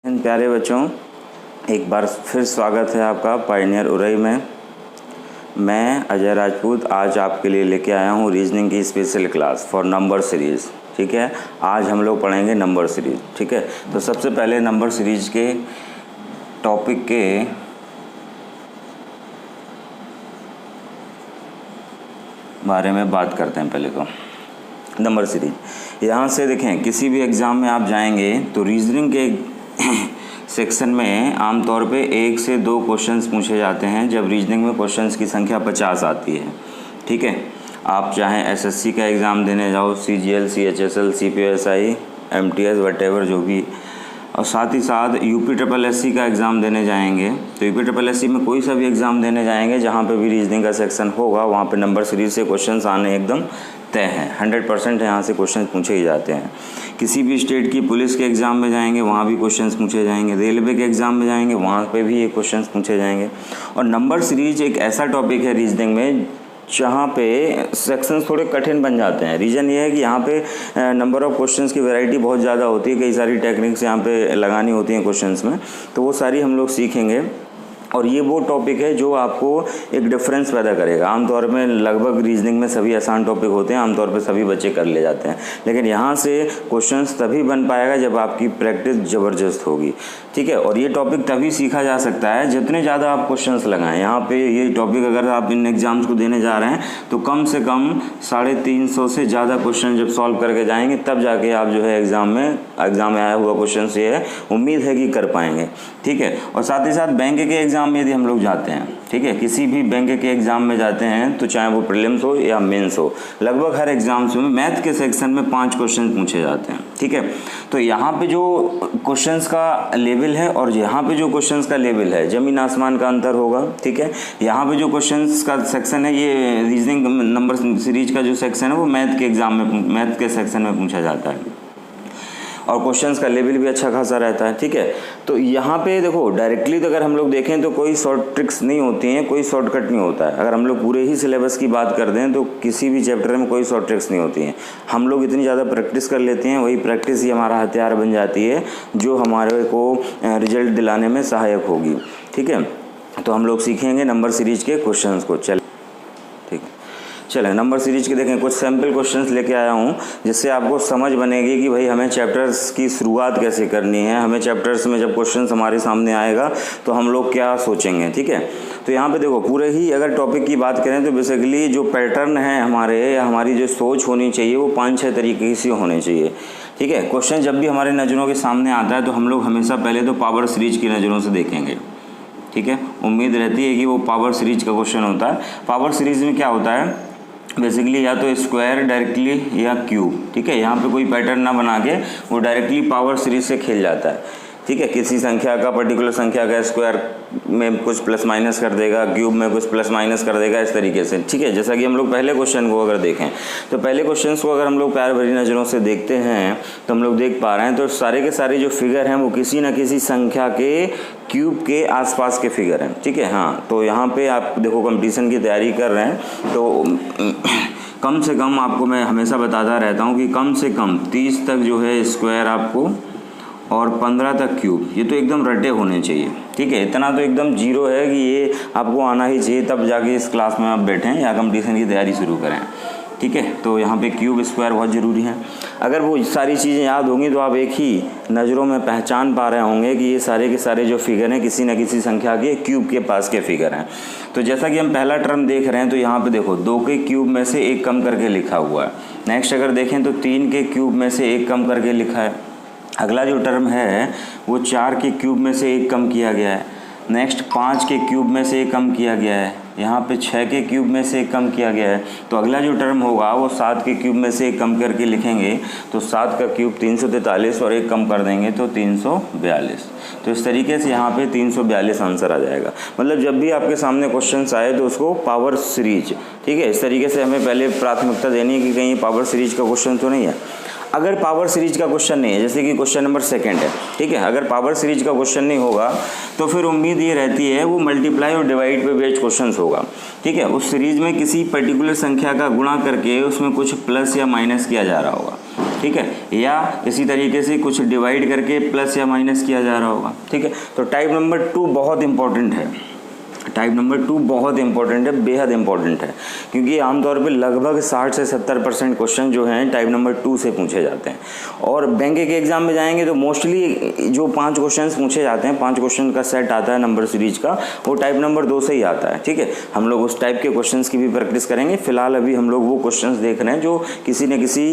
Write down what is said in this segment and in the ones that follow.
प्यारे बच्चों, एक बार फिर स्वागत है आपका पायनियर उरई में। मैं अजय राजपूत आज आपके लिए लेके आया हूँ रीजनिंग की special class for number series. ठीक है, आज हम लोग पढ़ेंगे नंबर सीरीज। ठीक है, तो सबसे पहले नंबर सीरीज के टॉपिक के बारे में बात करते हैं। पहले तो नंबर सीरीज, यहाँ से देखें, किसी भी एग्ज़ाम में आप जाएंगे तो रीजनिंग के सेक्शन में आमतौर पे 1 से 2 क्वेश्चंस पूछे जाते हैं जब रीजनिंग में क्वेश्चंस की संख्या 50 आती है। ठीक है, आप चाहे एसएससी का एग्ज़ाम देने जाओ, सीजीएल, सीएचएसएल, सीपीएसआई, एमटीएस, वटेवर जो भी, और साथ ही साथ यूपीएससी का एग्ज़ाम देने जाएंगे तो यूपीएससी में कोई सा भी एग्ज़ाम देने जाएंगे जहाँ पे भी रीजनिंग का सेक्शन होगा वहाँ पे नंबर सीरीज से क्वेश्चंस आने एकदम तय हैं। 100% यहाँ से क्वेश्चन पूछे ही जाते हैं। किसी भी स्टेट की पुलिस के एग्ज़ाम में जाएंगे वहाँ भी क्वेश्चंस पूछे जाएंगे, रेलवे के एग्ज़ाम में जाएंगे वहाँ पे भी ये क्वेश्चंस पूछे जाएंगे। और नंबर सीरीज एक ऐसा टॉपिक है रीजनिंग में जहाँ पे सेक्शंस थोड़े कठिन बन जाते हैं। रीज़न ये है कि यहाँ पे नंबर ऑफ़ क्वेश्चंस की वैरायटी बहुत ज़्यादा होती है, कई सारी टेक्निक्स यहाँ पे लगानी होती हैं क्वेश्चंस में, तो वो सारी हम लोग सीखेंगे। और ये वो टॉपिक है जो आपको एक डिफरेंस पैदा करेगा। आमतौर में लगभग रीजनिंग में सभी आसान टॉपिक होते हैं, आमतौर पे सभी बच्चे कर ले जाते हैं, लेकिन यहाँ से क्वेश्चंस तभी बन पाएगा जब आपकी प्रैक्टिस ज़बरदस्त होगी। ठीक है, और ये टॉपिक तभी सीखा जा सकता है जितने ज़्यादा आप क्वेश्चंस लगाएं। यहाँ पे ये टॉपिक अगर आप इन एग्ज़ाम्स को देने जा रहे हैं तो कम से कम 350 से ज़्यादा क्वेश्चन जब सॉल्व करके जाएंगे तब जाके आप जो है एग्ज़ाम में आया हुआ क्वेश्चन से है उम्मीद है कि कर पाएंगे। ठीक है, और साथ ही साथ बैंक के एग्ज़ाम में यदि हम लोग जाते हैं, ठीक है, किसी भी बैंक के एग्ज़ाम में जाते हैं तो चाहे वो प्रीलिम्स हो या मेंस हो, लगभग हर एग्ज़ाम्स में मैथ के सेक्शन में 5 क्वेश्चन पूछे जाते हैं। ठीक है, तो यहाँ पे जो क्वेश्चंस का लेवल है और यहाँ पे जो क्वेश्चंस का लेवल है, ज़मीन आसमान का अंतर होगा। ठीक है, यहाँ पे जो क्वेश्चंस का सेक्शन है, ये रीजनिंग नंबर सीरीज का जो सेक्शन है वो मैथ के एग्ज़ाम में, मैथ के सेक्शन में पूछा जाता है और क्वेश्चंस का लेवल भी अच्छा खासा रहता है। ठीक है, तो यहाँ पे देखो डायरेक्टली तो अगर हम लोग देखें तो कोई शॉर्ट ट्रिक्स नहीं होती हैं, कोई शॉर्टकट नहीं होता है। अगर हम लोग पूरे ही सिलेबस की बात कर दें तो किसी भी चैप्टर में कोई शॉर्ट ट्रिक्स नहीं होती हैं। हम लोग इतनी ज़्यादा प्रैक्टिस कर लेते हैं, वही प्रैक्टिस ही हमारा हथियार बन जाती है जो हमारे को रिजल्ट दिलाने में सहायक होगी। ठीक है, तो हम लोग सीखेंगे नंबर सीरीज के क्वेश्चन को। चलें नंबर सीरीज के देखें, कुछ सैम्पल क्वेश्चंस लेके आया हूँ जिससे आपको समझ बनेगी कि भाई हमें चैप्टर्स की शुरुआत कैसे करनी है, हमें चैप्टर्स में जब क्वेश्चंस हमारे सामने आएगा तो हम लोग क्या सोचेंगे। ठीक है, तो यहाँ पे देखो पूरे ही अगर टॉपिक की बात करें तो बेसिकली जो पैटर्न है हमारी जो सोच होनी चाहिए वो 5-6 तरीके से होनी चाहिए। ठीक है, क्वेश्चन जब भी हमारे नज़रों के सामने आता है तो हम लोग हमेशा पहले तो पावर सीरीज की नज़रों से देखेंगे। ठीक है, उम्मीद रहती है कि वो पावर सीरीज का क्वेश्चन होता है। पावर सीरीज में क्या होता है, बेसिकली या तो स्क्वायर डायरेक्टली या क्यूब। ठीक है, यहाँ पे कोई पैटर्न ना बना के वो डायरेक्टली पावर सीरीज से खेल जाता है। ठीक है, किसी संख्या का, पर्टिकुलर संख्या का स्क्वायर में कुछ प्लस माइनस कर देगा, क्यूब में कुछ प्लस माइनस कर देगा, इस तरीके से। ठीक है, जैसा कि हम लोग पहले क्वेश्चन को अगर देखें तो पहले क्वेश्चन को अगर हम लोग प्यार भरी नज़रों से देखते हैं तो हम लोग देख पा रहे हैं तो सारे के सारे जो फिगर हैं वो किसी न किसी संख्या के क्यूब के आसपास के फिगर हैं। ठीक है, हाँ, तो यहाँ पे आप देखो कंपटीशन की तैयारी कर रहे हैं तो कम से कम आपको मैं हमेशा बताता रहता हूँ कि कम से कम 30 तक जो है स्क्वायर आपको और 15 तक क्यूब, ये तो एकदम रटे होने चाहिए। ठीक है, इतना तो एकदम जीरो है कि ये आपको आना ही चाहिए, तब जाके इस क्लास में आप बैठें या कंपटीशन की तैयारी शुरू करें। ठीक है, तो यहाँ पे क्यूब स्क्वायर बहुत ज़रूरी है। अगर वो सारी चीज़ें याद होंगी तो आप एक ही नज़रों में पहचान पा रहे होंगे कि ये सारे के सारे जो फिगर हैं किसी न किसी संख्या के क्यूब के पास के फिगर हैं। तो जैसा कि हम पहला टर्म देख रहे हैं तो यहाँ पे देखो 2 के क्यूब में से 1 कम करके लिखा हुआ है। नेक्स्ट अगर देखें तो 3 के क्यूब में से 1 कम करके लिखा है। अगला जो टर्म है वो 4 के क्यूब में से 1 कम किया गया है। नेक्स्ट 5 के क्यूब में से 1 कम किया गया है। यहाँ पे 6 के क्यूब में से 1 कम किया गया है। तो अगला जो टर्म होगा वो 7 के क्यूब में से 1 कम करके लिखेंगे तो 7 का क्यूब 343 और 1 कम कर देंगे तो 342। तो इस तरीके से यहाँ पे 342 आंसर आ जाएगा। मतलब जब भी आपके सामने क्वेश्चंस आए तो उसको पावर सीरीज, ठीक है, इस तरीके से हमें पहले प्राथमिकता देनी है कि कहीं पावर सीरीज का क्वेश्चन तो नहीं है। अगर पावर सीरीज का क्वेश्चन नहीं है, जैसे कि क्वेश्चन नंबर 2 है, ठीक है, अगर पावर सीरीज का क्वेश्चन नहीं होगा तो फिर उम्मीद ये रहती है वो मल्टीप्लाई और डिवाइड पे बेस्ड क्वेश्चन होगा। ठीक है, उस सीरीज में किसी पर्टिकुलर संख्या का गुणा करके उसमें कुछ प्लस या माइनस किया जा रहा होगा। ठीक है, या इसी तरीके से कुछ डिवाइड करके प्लस या माइनस किया जा रहा होगा। ठीक है, तो टाइप नंबर 2 बहुत इंपॉर्टेंट है। टाइप नंबर 2 बहुत इंपॉर्टेंट है, बेहद इंपॉर्टेंट है, क्योंकि आमतौर पे लगभग 60 से 70% क्वेश्चन जो हैं टाइप नंबर 2 से पूछे जाते हैं। और बैंक के एग्जाम में जाएंगे तो मोस्टली जो 5 क्वेश्चन पूछे जाते हैं, 5 क्वेश्चन का सेट आता है नंबर सीरीज का, वो टाइप नंबर 2 से ही आता है। ठीक है, हम लोग उस टाइप के क्वेश्चन की भी प्रैक्टिस करेंगे। फिलहाल अभी हम लोग वो क्वेश्चन देख रहे हैं जो किसी न किसी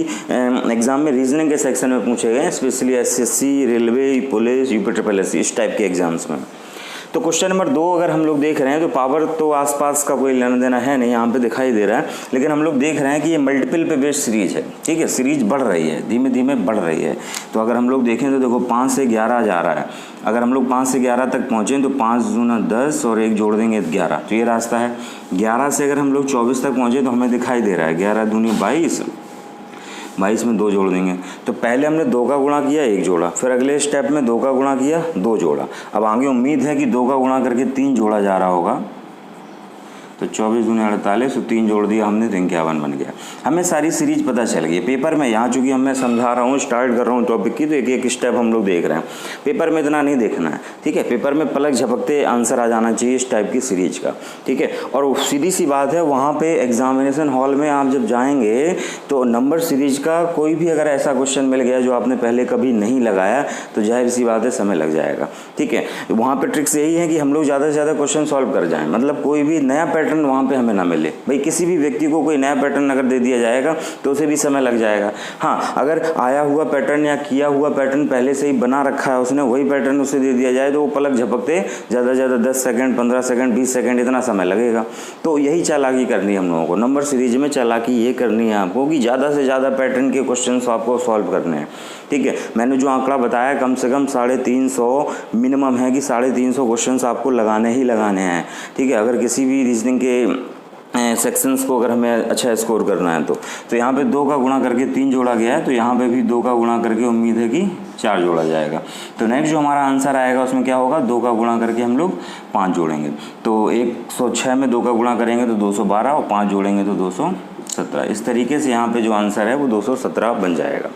एग्जाम में रीजनिंग के सेक्शन में पूछे गए, specially SSC, railway, police, UPSSC, इस टाइप के एग्जाम्स में। तो क्वेश्चन नंबर 2 अगर हम लोग देख रहे हैं तो पावर तो आसपास का कोई लेना देना है नहीं, यहाँ पे दिखाई दे रहा है, लेकिन हम लोग देख रहे हैं कि ये मल्टीपल पे बेस्ड सीरीज है। ठीक है, सीरीज बढ़ रही है, धीमे धीमे बढ़ रही है। तो अगर हम लोग देखें तो देखो 5 से 11 जा रहा है। अगर हम लोग 5 से 11 तक पहुँचें तो 5 दूना 10 और 1 जोड़ देंगे 11, तो ये रास्ता है। 11 से अगर हम लोग 24 तक पहुँचे तो हमें दिखाई दे रहा है 11 दूनी 22, 22 में 2 जोड़ देंगे। तो पहले हमने 2 का गुणा किया, 1 जोड़ा, फिर अगले स्टेप में 2 का गुणा किया, 2 जोड़ा। अब आगे उम्मीद है कि 2 का गुणा करके 3 जोड़ा जा रहा होगा। तो 24 दूनी 48, तो 3 जोड़ दिया हमने तो 51 बन गया। हमें सारी सीरीज पता चल गई। पेपर में यहाँ चूँकि मैं समझा रहा हूँ, स्टार्ट कर रहा हूँ टॉपिक की, तो एक एक स्टेप हम लोग देख रहे हैं। पेपर में इतना नहीं देखना है। ठीक है, पेपर में पलक झपकते आंसर आ जाना चाहिए इस टाइप की सीरीज का। ठीक है, और सीधी सी बात है, वहाँ पे एग्जामिनेशन हॉल में आप जब जाएंगे तो नंबर सीरीज का कोई भी अगर ऐसा क्वेश्चन मिल गया जो आपने पहले कभी नहीं लगाया तो जाहिर सी बात है समय लग जाएगा। ठीक है, वहाँ पे ट्रिक्स यही है कि हम लोग ज़्यादा से ज़्यादा क्वेश्चन सॉल्व कर जाएं, मतलब कोई भी नया पैटर्न वहाँ पे हमें ना मिले। भाई किसी भी व्यक्ति को कोई नया पैटर्न अगर दे दिया जाएगा तो उसे भी समय लग जाएगा। हाँ, अगर आया हुआ पैटर्न या किया हुआ पैटर्न पहले से ही बना रखा है उसने, वही पैटर्न उसे दे दिया जाए तो वो पलक झपकते ज़्यादा से ज़्यादा 10 सेकंड, 15 सेकंड, 20 सेकंड इतना समय लगेगा। तो यही चालाकी करनी है हम लोगों को। नंबर सीरीज में चालाकी ये करनी है आपको कि ज़्यादा से ज़्यादा पैटर्न के क्वेश्चन आपको सॉल्व करने हैं। ठीक है, मैंने जो आंकड़ा बताया कम से कम 350 मिनिमम है कि 350 क्वेश्चन आपको लगाने ही लगाने हैं। ठीक है, अगर किसी भी रीजनिंग के सेक्शंस को अगर हमें अच्छा स्कोर करना है तो यहाँ पे 2 का गुणा करके 3 जोड़ा गया है, तो यहाँ पे भी 2 का गुणा करके उम्मीद है कि 4 जोड़ा जाएगा। तो नेक्स्ट जो हमारा आंसर आएगा उसमें क्या होगा, 2 का गुणा करके हम लोग 5 जोड़ेंगे। तो 106 में 2 का गुणा करेंगे तो 212 और 5 जोड़ेंगे तो 217। इस तरीके से यहाँ पे जो आंसर है वो 217 बन जाएगा।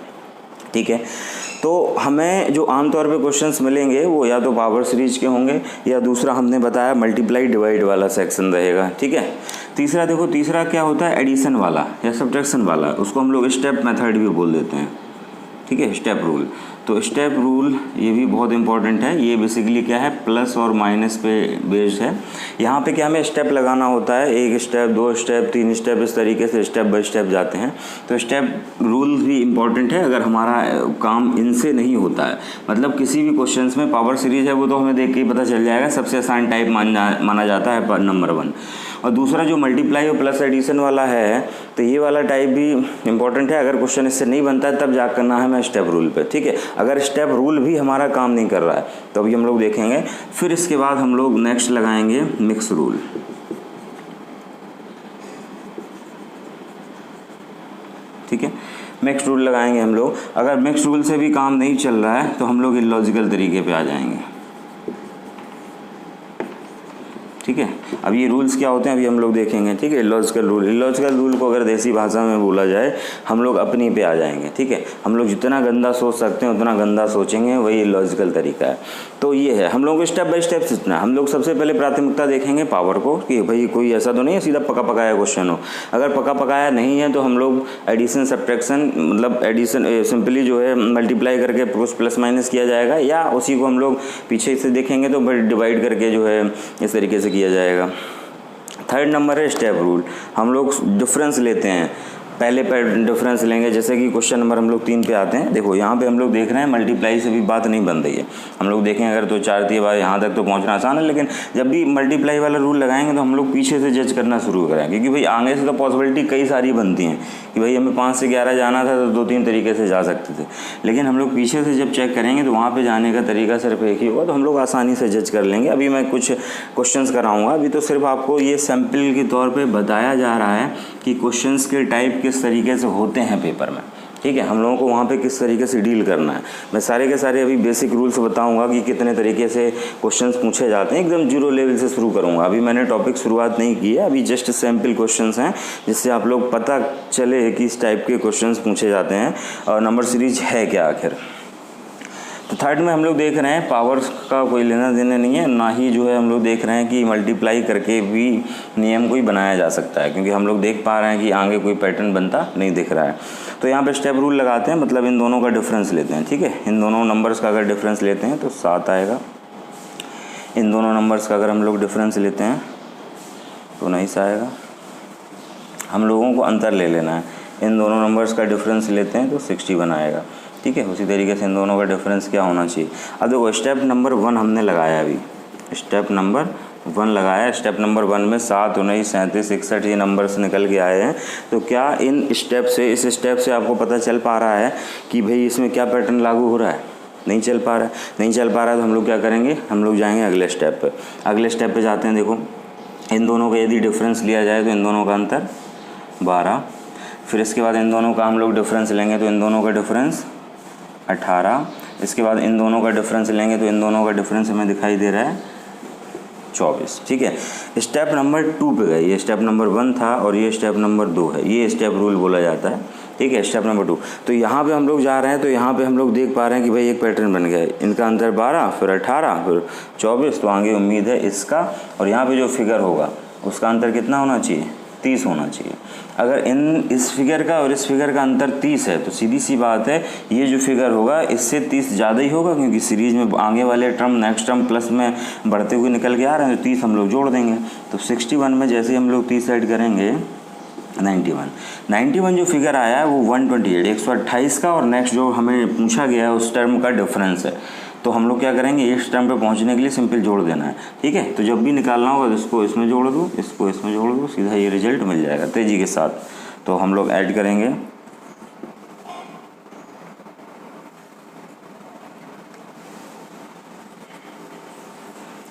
ठीक है, तो हमें जो आमतौर पे क्वेश्चंस मिलेंगे वो या तो पावर सीरीज के होंगे या दूसरा हमने बताया मल्टीप्लाई डिवाइड वाला सेक्शन रहेगा। ठीक है, तीसरा देखो, तीसरा क्या होता है, एडिशन वाला या सब्ट्रैक्शन वाला, उसको हम लोग स्टेप मेथड भी बोल देते हैं। ठीक है, स्टेप रूल। तो स्टेप रूल ये भी बहुत इंपॉर्टेंट है। ये बेसिकली क्या है, प्लस और माइनस पे बेस्ड है। यहाँ पे क्या हमें स्टेप लगाना होता है, 1 स्टेप, 2 स्टेप, 3 स्टेप, इस तरीके से स्टेप बाय स्टेप जाते हैं। तो स्टेप रूल भी इम्पॉर्टेंट है अगर हमारा काम इनसे नहीं होता है। मतलब किसी भी क्वेश्चंस में पावर सीरीज है वो तो हमें देख के ही पता चल जाएगा, सबसे आसान टाइप माना जाता है नंबर 1। और दूसरा जो मल्टीप्लाई और प्लस एडिशन वाला है तो ये वाला टाइप भी इंपॉर्टेंट है। अगर क्वेश्चन इससे नहीं बनता है तब जा करना है हमें स्टेप रूल पे। ठीक है, अगर स्टेप रूल भी हमारा काम नहीं कर रहा है तो अभी हम लोग देखेंगे। फिर इसके बाद हम लोग नेक्स्ट लगाएंगे मिक्स रूल। ठीक है, मिक्स रूल लगाएंगे हम लोग। अगर मिक्स रूल से भी काम नहीं चल रहा है तो हम लोग इलॉजिकल तरीके पे आ जाएंगे। ठीक है, अब ये रूल्स क्या होते हैं अभी हम लोग देखेंगे। ठीक है, इलॉजिकल रूल को अगर देसी भाषा में बोला जाए हम लोग अपनी पे आ जाएंगे। ठीक है, हम लोग जितना गंदा सोच सकते हैं उतना गंदा सोचेंगे, वही इलॉजिकल तरीका है। तो ये है, हम लोग स्टेप बाय स्टेप सीखना है। हम लोग सबसे पहले प्राथमिकता देखेंगे पावर को कि भाई कोई ऐसा तो नहीं है सीधा पका पकाया क्वेश्चन हो। अगर पका पकाया नहीं है तो हम लोग एडिशन सब्ट्रैक्शन, मतलब एडिशन सिंपली जो है मल्टीप्लाई करके प्लस माइनस किया जाएगा, या उसी को हम लोग पीछे से देखेंगे तो डिवाइड करके जो है इस तरीके से किया जाएगा। थर्ड नंबर है स्टेप रूल। हम लोग डिफरेंस लेते हैं, पहले पर डिफरेंस लेंगे। जैसे कि क्वेश्चन नंबर हम लोग 3 पे आते हैं। देखो यहाँ पे हम लोग देख रहे हैं मल्टीप्लाई से भी बात नहीं बन रही है। हम लोग देखें अगर तो 4 दिए बार यहाँ तक तो पहुँचना आसान है, लेकिन जब भी मल्टीप्लाई वाला रूल लगाएंगे तो हम लोग पीछे से जज करना शुरू करें, क्योंकि भाई आगे से तो पॉसिबिलिटी कई सारी बनती हैं कि भाई हमें 5 से 11 जाना था तो 2-3 तरीके से जा सकते थे, लेकिन हम लोग पीछे से जब चेक करेंगे तो वहाँ पर जाने का तरीका सिर्फ एक ही होगा, तो हम लोग आसानी से जज कर लेंगे। अभी मैं कुछ क्वेश्चंस कराऊंगा, अभी तो सिर्फ आपको ये सैम्पल के तौर पे बताया जा रहा है कि क्वेश्चंस के टाइप किस तरीके से होते हैं पेपर में। ठीक है, हम लोगों को वहाँ पे किस तरीके से डील करना है। मैं सारे के सारे अभी बेसिक रूल्स बताऊंगा कि कितने तरीके से क्वेश्चंस पूछे जाते हैं। एकदम जीरो लेवल से शुरू करूंगा। अभी मैंने टॉपिक शुरुआत नहीं की है, अभी जस्ट सैम्पल क्वेश्चंस हैं जिससे आप लोग पता चले कि इस टाइप के क्वेश्चंस पूछे जाते हैं और नंबर सीरीज है क्या आखिर। तो थर्ड में हम लोग देख रहे हैं पावर का कोई लेना देना नहीं है, ना ही जो है हम लोग देख रहे हैं कि मल्टीप्लाई करके भी नियम कोई बनाया जा सकता है, क्योंकि हम लोग देख पा रहे हैं कि आगे कोई पैटर्न बनता नहीं दिख रहा है। तो यहाँ पे स्टेप रूल लगाते हैं, मतलब इन दोनों का डिफरेंस लेते हैं। ठीक है, इन दोनों नंबर्स का अगर डिफरेंस लेते हैं तो 7 आएगा। इन दोनों नंबर्स का अगर हम लोग डिफरेंस लेते हैं तो 19 आएगा। हम लोगों को अंतर ले लेना है। इन दोनों नंबर्स का डिफरेंस लेते हैं तो 61 आएगा। ठीक है, उसी तरीके से इन दोनों का डिफरेंस क्या होना चाहिए। अब देखो स्टेप नंबर 1 हमने लगाया, अभी स्टेप नंबर 1 लगाया। स्टेप नंबर 1 में 7, 19, 37, 61 ये नंबर्स निकल के आए हैं। तो क्या इन स्टेप से, इस स्टेप से आपको पता चल पा रहा है कि भाई इसमें क्या पैटर्न लागू हो रहा है? नहीं चल पा रहा है। नहीं चल पा रहा है तो हम लोग क्या करेंगे, हम लोग जाएंगे अगले स्टेप पे। अगले स्टेप पे जाते हैं। देखो इन दोनों का यदि डिफरेंस लिया जाए तो इन दोनों का अंतर 12। फिर इसके बाद इन दोनों का हम लोग डिफरेंस लेंगे तो इन दोनों का डिफरेंस 18। इसके बाद इन दोनों का डिफरेंस लेंगे तो इन दोनों का डिफरेंस हमें दिखाई दे रहा है 24। ठीक है, स्टेप नंबर 2 पे गए। ये स्टेप नंबर 1 था और ये स्टेप नंबर 2 है। ये स्टेप रूल बोला जाता है। ठीक है, स्टेप नंबर 2। तो यहाँ पे हम लोग जा रहे हैं, तो यहाँ पे हम लोग देख पा रहे हैं कि भाई एक पैटर्न बन गया है। इनका अंतर 12, फिर 18, फिर 24। तो आगे उम्मीद है इसका, और यहाँ पे जो फिगर होगा उसका अंतर कितना होना चाहिए? 30 होना चाहिए। अगर इस फिगर का और इस फिगर का अंतर 30 है तो सीधी सी बात है ये जो फिगर होगा इससे 30 ज़्यादा ही होगा, क्योंकि सीरीज में आगे वाले टर्म नेक्स्ट टर्म प्लस में बढ़ते हुए निकल के आ रहे हैं, तो 30 हम लोग जोड़ देंगे। तो 61 में जैसे हम लोग 30 ऐड करेंगे 91 जो फिगर आया है वो 128, 128 का और नेक्स्ट जो हमें पूछा गया है उस टर्म का डिफरेंस है। तो हम लोग क्या करेंगे, इस टर्म पे पहुंचने के लिए सिंपल जोड़ देना है। ठीक है, तो जब भी निकालना होगा तो इसको इसमें जोड़ दो, इसको इसमें जोड़ दो, सीधा ये रिजल्ट मिल जाएगा तेज़ी के साथ। तो हम लोग ऐड करेंगे,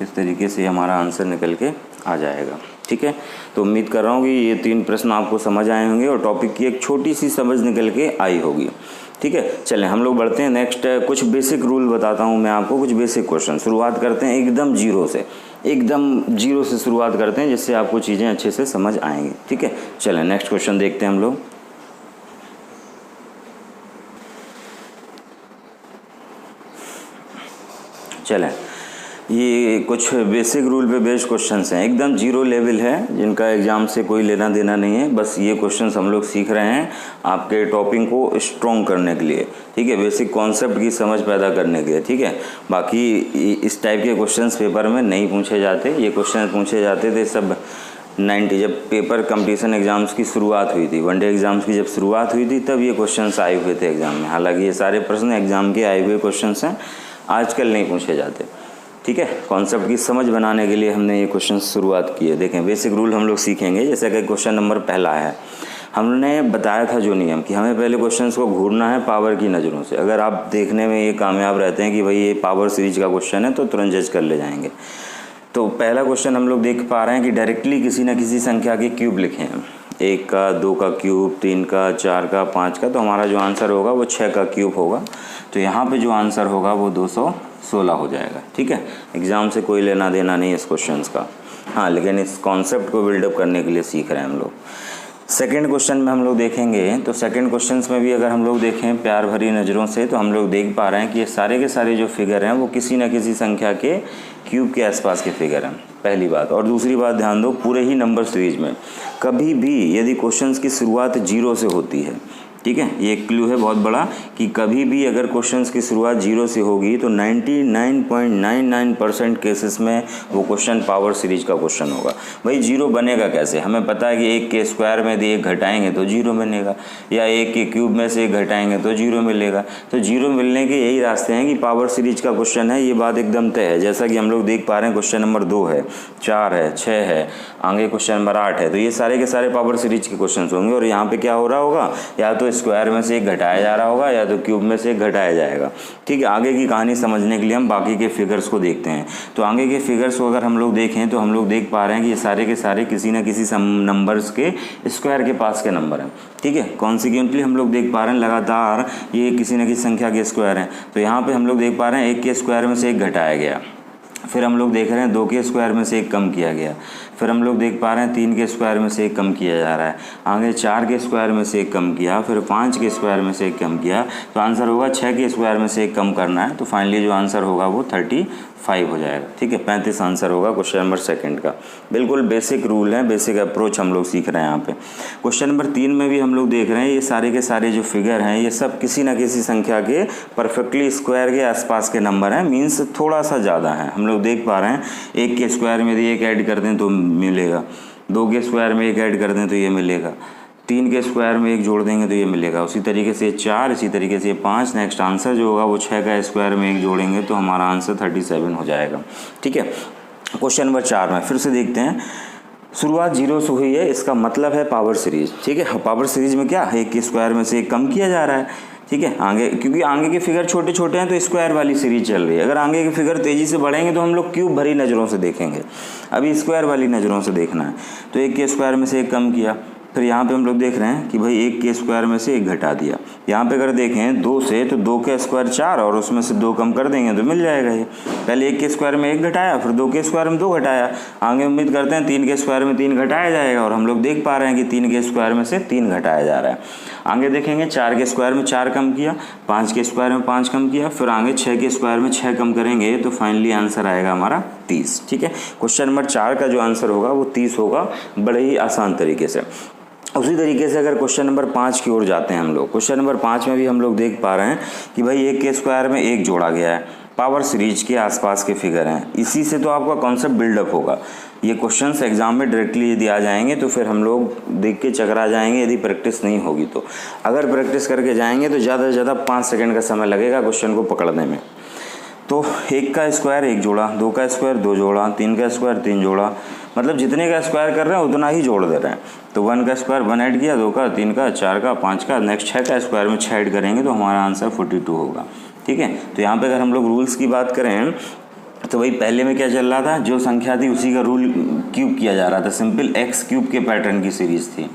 इस तरीके से हमारा आंसर निकल के आ जाएगा। ठीक है, तो उम्मीद कर रहा हूँ कि ये 3 प्रश्न आपको समझ आए होंगे और टॉपिक की एक छोटी सी समझ निकल के आई होगी। ठीक है, चलें हम लोग बढ़ते हैं नेक्स्ट। कुछ बेसिक रूल बताता हूँ मैं आपको, कुछ बेसिक क्वेश्चन। शुरुआत करते हैं एकदम जीरो से शुरुआत करते हैं, जिससे आपको चीज़ें अच्छे से समझ आएंगी। ठीक है, चलें नेक्स्ट क्वेश्चन देखते हैं हम लोग। चलें, ये कुछ बेसिक रूल पे बेस्ड क्वेश्चंस हैं, एकदम जीरो लेवल है, जिनका एग्ज़ाम से कोई लेना देना नहीं है। बस ये क्वेश्चंस हम लोग सीख रहे हैं आपके टॉपिक को स्ट्रॉन्ग करने के लिए। ठीक है, बेसिक कॉन्सेप्ट की समझ पैदा करने के लिए। ठीक है, बाकी इस टाइप के क्वेश्चंस पेपर में नहीं पूछे जाते। ये क्वेश्चन पूछे जाते थे सब 90, जब पेपर कंपटीशन एग्ज़ाम्स की शुरुआत हुई थी, वनडे एग्ज़ाम्स की जब शुरुआत हुई थी तब ये क्वेश्चंस आए हुए थे एग्ज़ाम में। हालाँकि ये सारे प्रश्न एग्ज़ाम के आए हुए क्वेश्चंस हैं, आजकल नहीं पूछे जाते। ठीक है, कॉन्सेप्ट की समझ बनाने के लिए हमने ये क्वेश्चन शुरुआत की है। देखें बेसिक रूल हम लोग सीखेंगे। जैसे कि क्वेश्चन नंबर पहला है, हमने बताया था जो नियम कि हमें पहले क्वेश्चंस को घूरना है पावर की नज़रों से। अगर आप देखने में ये कामयाब रहते हैं कि भाई ये पावर सीरीज का क्वेश्चन है तो तुरंत जज कर ले जाएंगे। तो पहला क्वेश्चन हम लोग देख पा रहे हैं कि डायरेक्टली किसी न किसी संख्या के क्यूब लिखे हैं। 1 का, 2 का क्यूब, 3 का, 4 का, 5 का। तो हमारा जो आंसर होगा वो 6 का क्यूब होगा। तो यहाँ पे जो आंसर होगा वो 216 हो जाएगा। ठीक है, एग्ज़ाम से कोई लेना देना नहीं इस क्वेश्चन का। हाँ, लेकिन इस कॉन्सेप्ट को बिल्डअप करने के लिए सीख रहे हैं हम लोग। सेकेंड क्वेश्चन में हम लोग देखेंगे, तो सेकेंड क्वेश्चन में भी अगर हम लोग देखें प्यार भरी नज़रों से, तो हम लोग देख पा रहे हैं कि ये सारे के सारे जो फिगर हैं वो किसी न किसी संख्या के क्यूब के आसपास के फिगर हैं, पहली बात। और दूसरी बात ध्यान दो, पूरे ही नंबर सीरीज में कभी भी यदि क्वेश्चंस की शुरुआत 0 से होती है, ठीक है, ये एक क्लू है बहुत बड़ा कि कभी भी अगर क्वेश्चंस की शुरुआत 0 से होगी तो 99.99% केसेस में वो क्वेश्चन पावर सीरीज का क्वेश्चन होगा। भाई 0 बनेगा कैसे? हमें पता है कि 1 के स्क्वायर में यदि 1 घटाएंगे तो 0 बनेगा, या 1 के क्यूब में से 1 घटाएंगे तो 0 मिलेगा। तो 0 मिलने के यही रास्ते हैं कि पावर सीरीज का क्वेश्चन है, ये बात एकदम तय है। जैसा कि हम लोग देख पा रहे हैं क्वेश्चन नंबर 2 है, 4 है, 6 है, आगे क्वेश्चन नंबर 8 है। तो ये सारे के सारे पावर सीरीज के क्वेश्चन होंगे। और यहाँ पे क्या हो रहा होगा, या तो स्क्वायर में से एक घटाया जा रहा होगा या तो क्यूब में से एक घटाया जाएगा। ठीक है, आगे की कहानी समझने के लिए हम बाकी के फिगर्स को देखते हैं। तो आगे के फिगर्स को अगर हम लोग देखें तो हम लोग देख पा रहे हैं कि ये सारे के सारे किसी न किसी नंबर्स के स्क्वायर के पास के नंबर हैं। ठीक है, कॉन्सिक्वेंटली हम लोग देख पा रहे हैं लगातार ये किसी न किसी संख्या के स्क्वायर हैं। तो यहाँ पे हम लोग देख पा रहे हैं 1 के स्क्वायर में से एक घटाया गया, फिर हम लोग देख रहे हैं 2 के स्क्वायर में से एक कम किया गया, फिर हम लोग देख पा रहे हैं 3 के स्क्वायर में से एक कम किया जा रहा है, आगे 4 के स्क्वायर में से एक कम किया, फिर 5 के स्क्वायर में से एक कम किया। तो आंसर होगा 6 के स्क्वायर में से एक कम करना है। तो फाइनली जो आंसर होगा वो 35 हो जाएगा। ठीक है, 35 आंसर होगा क्वेश्चन नंबर 2 का। बिल्कुल बेसिक रूल है, बेसिक अप्रोच हम लोग सीख रहे हैं यहाँ पे। क्वेश्चन नंबर 3 में भी हम लोग देख रहे हैं ये सारे के सारे जो फिगर हैं ये सब किसी न किसी संख्या के परफेक्टली स्क्वायर के आसपास के नंबर हैं, मीन्स थोड़ा सा ज़्यादा है। हम लोग देख पा रहे हैं 1 के स्क्वायर में यदि एक ऐड कर दें तो मिलेगा, 2 के स्क्वायर में एक ऐड कर दें तो ये मिलेगा, 3 के स्क्वायर में एक जोड़ देंगे तो ये मिलेगा, उसी तरीके से 4, इसी तरीके से 5। नेक्स्ट आंसर जो होगा वो 6 का स्क्वायर में एक जोड़ेंगे तो हमारा आंसर 37 हो जाएगा। ठीक है, क्वेश्चन नंबर 4 में फिर से देखते हैं। शुरुआत 0 से हुई है, इसका मतलब है पावर सीरीज। ठीक है, पावर सीरीज में क्या 1 के स्क्वायर में से एक कम किया जा रहा है। ठीक है, आगे क्योंकि आगे के फिगर छोटे छोटे हैं तो स्क्वायर वाली सीरीज चल रही है। अगर आगे के फिगर तेज़ी से बढ़ेंगे तो हम लोग क्यूब भरी नज़रों से देखेंगे, अभी स्क्वायर वाली नज़रों से देखना है। तो 1 के स्क्वायर में से एक कम किया, फिर यहाँ पे हम लोग देख रहे हैं कि भाई 1 के स्क्वायर में से एक घटा दिया। यहाँ पे अगर देखें 2 से तो 2 के स्क्वायर 4 और उसमें से 2 कम कर देंगे तो मिल जाएगा ये। पहले 1 के स्क्वायर में एक घटाया, फिर 2 के स्क्वायर में 2 घटाया, आगे उम्मीद करते हैं 3 के स्क्वायर में 3 घटाया जाएगा और हम लोग देख पा रहे हैं कि 3 के स्क्वायर में से 3 घटाया जा रहा है। आगे देखेंगे 4 के स्क्वायर में 4 कम किया, 5 के स्क्वायर में 5 कम किया, फिर आगे 6 के स्क्वायर में 6 कम करेंगे तो फाइनली आंसर आएगा हमारा 30। ठीक है, क्वेश्चन नंबर 4 का जो आंसर होगा वो 30 होगा, बड़े ही आसान तरीके से। उसी तरीके से अगर क्वेश्चन नंबर 5 की ओर जाते हैं हम लोग, क्वेश्चन नंबर 5 में भी हम लोग देख पा रहे हैं कि भाई 1 के स्क्वायर में एक जोड़ा गया है, पावर सीरीज के आसपास के फिगर हैं। इसी से तो आपका कॉन्सेप्ट बिल्डअप होगा। ये क्वेश्चंस एग्जाम में डायरेक्टली यदि आ जाएंगे तो फिर हम लोग देख के चकरा जाएंगे यदि प्रैक्टिस नहीं होगी तो। अगर प्रैक्टिस करके जाएंगे तो ज़्यादा से ज़्यादा 5 सेकंड का समय लगेगा क्वेश्चन को पकड़ने में। तो 1 का स्क्वायर 1 जोड़ा, 2 का स्क्वायर 2 जोड़ा, 3 का स्क्वायर 3 जोड़ा, मतलब जितने का स्क्वायर कर रहे हैं उतना ही जोड़ दे रहे हैं। तो 1 का स्क्वायर 1 ऐड किया, 2 का, 3 का, 4 का, 5 का, नेक्स्ट 6 का स्क्वायर में 6 ऐड करेंगे तो हमारा आंसर 42 होगा। ठीक है, तो यहाँ पे अगर हम लोग रूल्स की बात करें तो भाई पहले में क्या चल रहा था, जो संख्या थी उसी का रूल क्यूब किया जा रहा था, सिंपल x क्यूब के पैटर्न की सीरीज़ थी।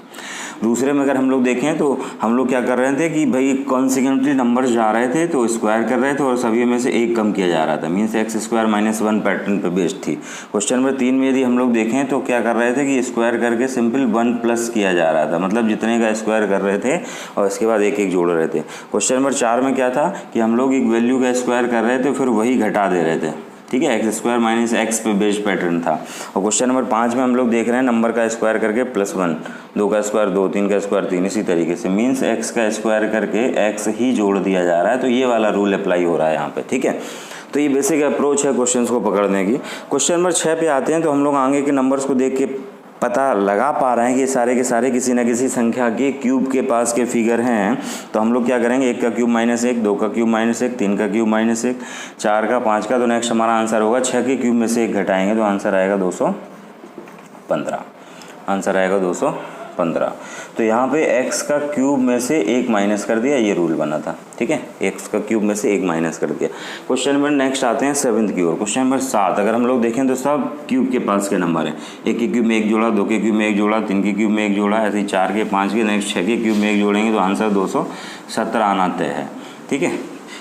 दूसरे में अगर हम लोग देखें तो हम लोग क्या कर रहे थे कि भाई कॉन्सिक्वेंटली नंबर्स जा रहे थे तो स्क्वायर कर रहे थे और सभी में से एक कम किया जा रहा था, मीन्स x स्क्वायर -1 पैटर्न पे बेस्ड थी। क्वेश्चन नंबर 3 में यदि हम लोग देखें तो क्या कर रहे थे कि स्क्वायर करके सिंपल 1 प्लस किया जा रहा था, मतलब जितने का स्क्वायर कर रहे थे और इसके बाद एक एक जोड़ रहे थे। क्वेश्चन नंबर 4 में क्या था कि हम लोग एक वैल्यू का स्क्वायर कर रहे थे फिर वही घटा दे रहे थे। ठीक है, x स्क्वायर -x पे बेस्ड पैटर्न था। और क्वेश्चन नंबर 5 में हम लोग देख रहे हैं नंबर का स्क्वायर करके +1, 2 का स्क्वायर 2, 3 का स्क्वायर 3, इसी तरीके से मीन्स x का स्क्वायर करके x ही जोड़ दिया जा रहा है। तो ये वाला रूल अप्लाई हो रहा है यहाँ पे। ठीक है, तो ये बेसिक अप्रोच है क्वेश्चंस को पकड़ने की। क्वेश्चन नंबर 6 पे आते हैं तो हम लोग आगे के नंबर्स को देख के पता लगा पा रहे हैं कि ये सारे के सारे किसी न किसी संख्या के क्यूब के पास के फिगर हैं। तो हम लोग क्या करेंगे, 1 का क्यूब -1, 2 का क्यूब -1, 3 का क्यूब -1, 4 का, 5 का। तो नेक्स्ट हमारा आंसर होगा 6 के क्यूब में से 1 घटाएंगे तो आंसर आएगा 215। आंसर आएगा 215। तो यहाँ पे x का क्यूब में से 1 माइनस कर दिया, ये रूल बना था। ठीक है, x का क्यूब में से 1 माइनस कर दिया। क्वेश्चन नंबर नेक्स्ट आते हैं 7th की ओर। क्वेश्चन नंबर 7 अगर हम लोग देखें तो सब क्यूब के पास के नंबर हैं। 1 के क्यूब में 1 जोड़ा, 2 के क्यूब में 1 जोड़ा, 3 के क्यूब में 1 जोड़ा, ऐसे ही 4 के, 5 के, नेक्स्ट 6 के क्यूब में 1 जोड़ेंगे तो आंसर 217 आना तय है। ठीक है,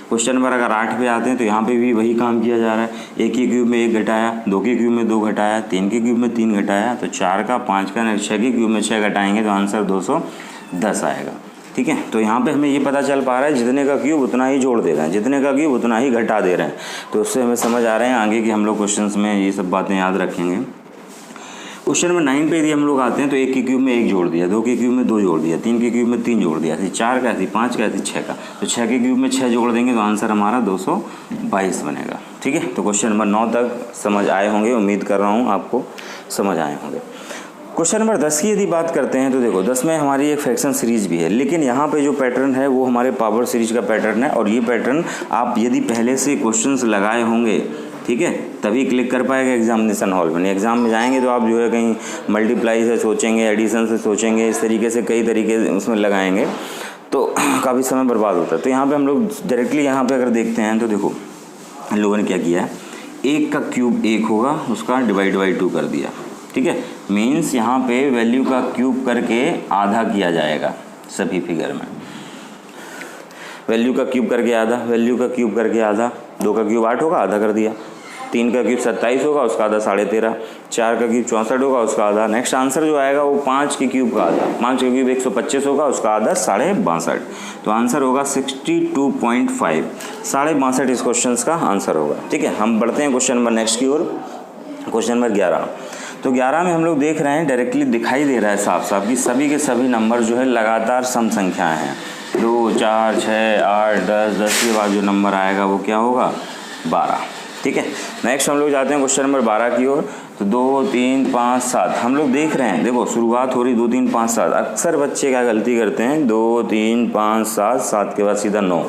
क्वेश्चन नंबर अगर 8 पे आते हैं तो यहाँ पे भी वही काम किया जा रहा है। 1 के क्यूब में 1 घटाया, 2 के क्यूब में 2 घटाया, 3 के क्यूब में 3 घटाया, तो 4 का, 5 का, 6 के क्यूब में 6 घटाएंगे तो आंसर 210 आएगा। ठीक है, तो यहाँ पे हमें ये पता चल पा रहा है जितने का क्यूब उतना ही जोड़ दे रहे हैं, जितने का क्यूब उतना ही घटा दे रहे हैं। तो उससे हमें समझ आ रहे हैं आगे कि हम लोग क्वेश्चन में ये सब बातें याद रखेंगे। क्वेश्चन नंबर 9 पे यदि हम लोग आते हैं तो 1 के क्यूब में 1 जोड़ दिया, 2 के क्यूब में 2 जोड़ दिया, 3 के क्यूब में 3 जोड़ दिया, ऐसे 4 का, ऐसे 5 का, ऐसे 6 का। तो 6 के क्यूब में 6 जोड़ देंगे तो आंसर हमारा 222 बनेगा। ठीक है, तो क्वेश्चन नंबर 9 तक समझ आए होंगे, उम्मीद कर रहा हूँ आपको समझ आए होंगे। क्वेश्चन नंबर 10 की यदि बात करते हैं तो देखो 10 में हमारी एक फ्रैक्शन सीरीज भी है, लेकिन यहाँ पे जो पैटर्न है वो हमारे पावर सीरीज का पैटर्न है। और ये पैटर्न आप यदि पहले से क्वेश्चंस लगाए होंगे, ठीक है, तभी क्लिक कर पाएगा एग्जामिनेशन हॉल में। एग्जाम में जाएंगे तो आप जो है कहीं मल्टीप्लाई से सोचेंगे, एडिशन से सोचेंगे, इस तरीके से कई तरीके उसमें लगाएंगे। तो काफ़ी समय बर्बाद होता है। तो यहाँ पे हम लोग डायरेक्टली यहाँ पे अगर देखते हैं तो देखो इन लोगों ने क्या किया है, 1 का क्यूब 1 होगा, उसका डिवाइड बाई 2 कर दिया, ठीक है। मीन्स यहाँ पे वैल्यू का क्यूब करके आधा किया जाएगा सभी फिगर में। वैल्यू का क्यूब करके आधा, वैल्यू का क्यूब करके आधा, 2 का क्यूब 8 होगा, आधा कर दिया। 3 का क्यूब 27 होगा, उसका आधा 13.5। 4 का क्यूब 64 होगा, उसका आधा। नेक्स्ट आंसर जो आएगा वो 5 के क्यूब का आधा, 5 का क्यूब 125 होगा, उसका आधा 62.5। तो आंसर होगा 62.5, 62.5 इस क्वेश्चन का आंसर होगा, ठीक है। हम बढ़ते हैं क्वेश्चन नंबर नेक्स्ट की ओर, क्वेश्चन नंबर 11। तो 11 में हम लोग देख रहे हैं, डायरेक्टली दिखाई दे रहा है साफ साफ कि सभी के सभी नंबर जो है लगातार सम संख्याएँ हैं। 2, 4, 6, 8, 10 के बाद जो नंबर आएगा वो क्या होगा, 12, ठीक है। नेक्स्ट हम लोग जाते हैं क्वेश्चन नंबर 12 की ओर। तो 2, 3, 5, 7 हम लोग देख रहे हैं, देखो शुरुआत हो रही 2, 3, 5, 7। अक्सर बच्चे क्या गलती करते हैं, 2, 3, 5, 7, 7 के बाद सीधा 9,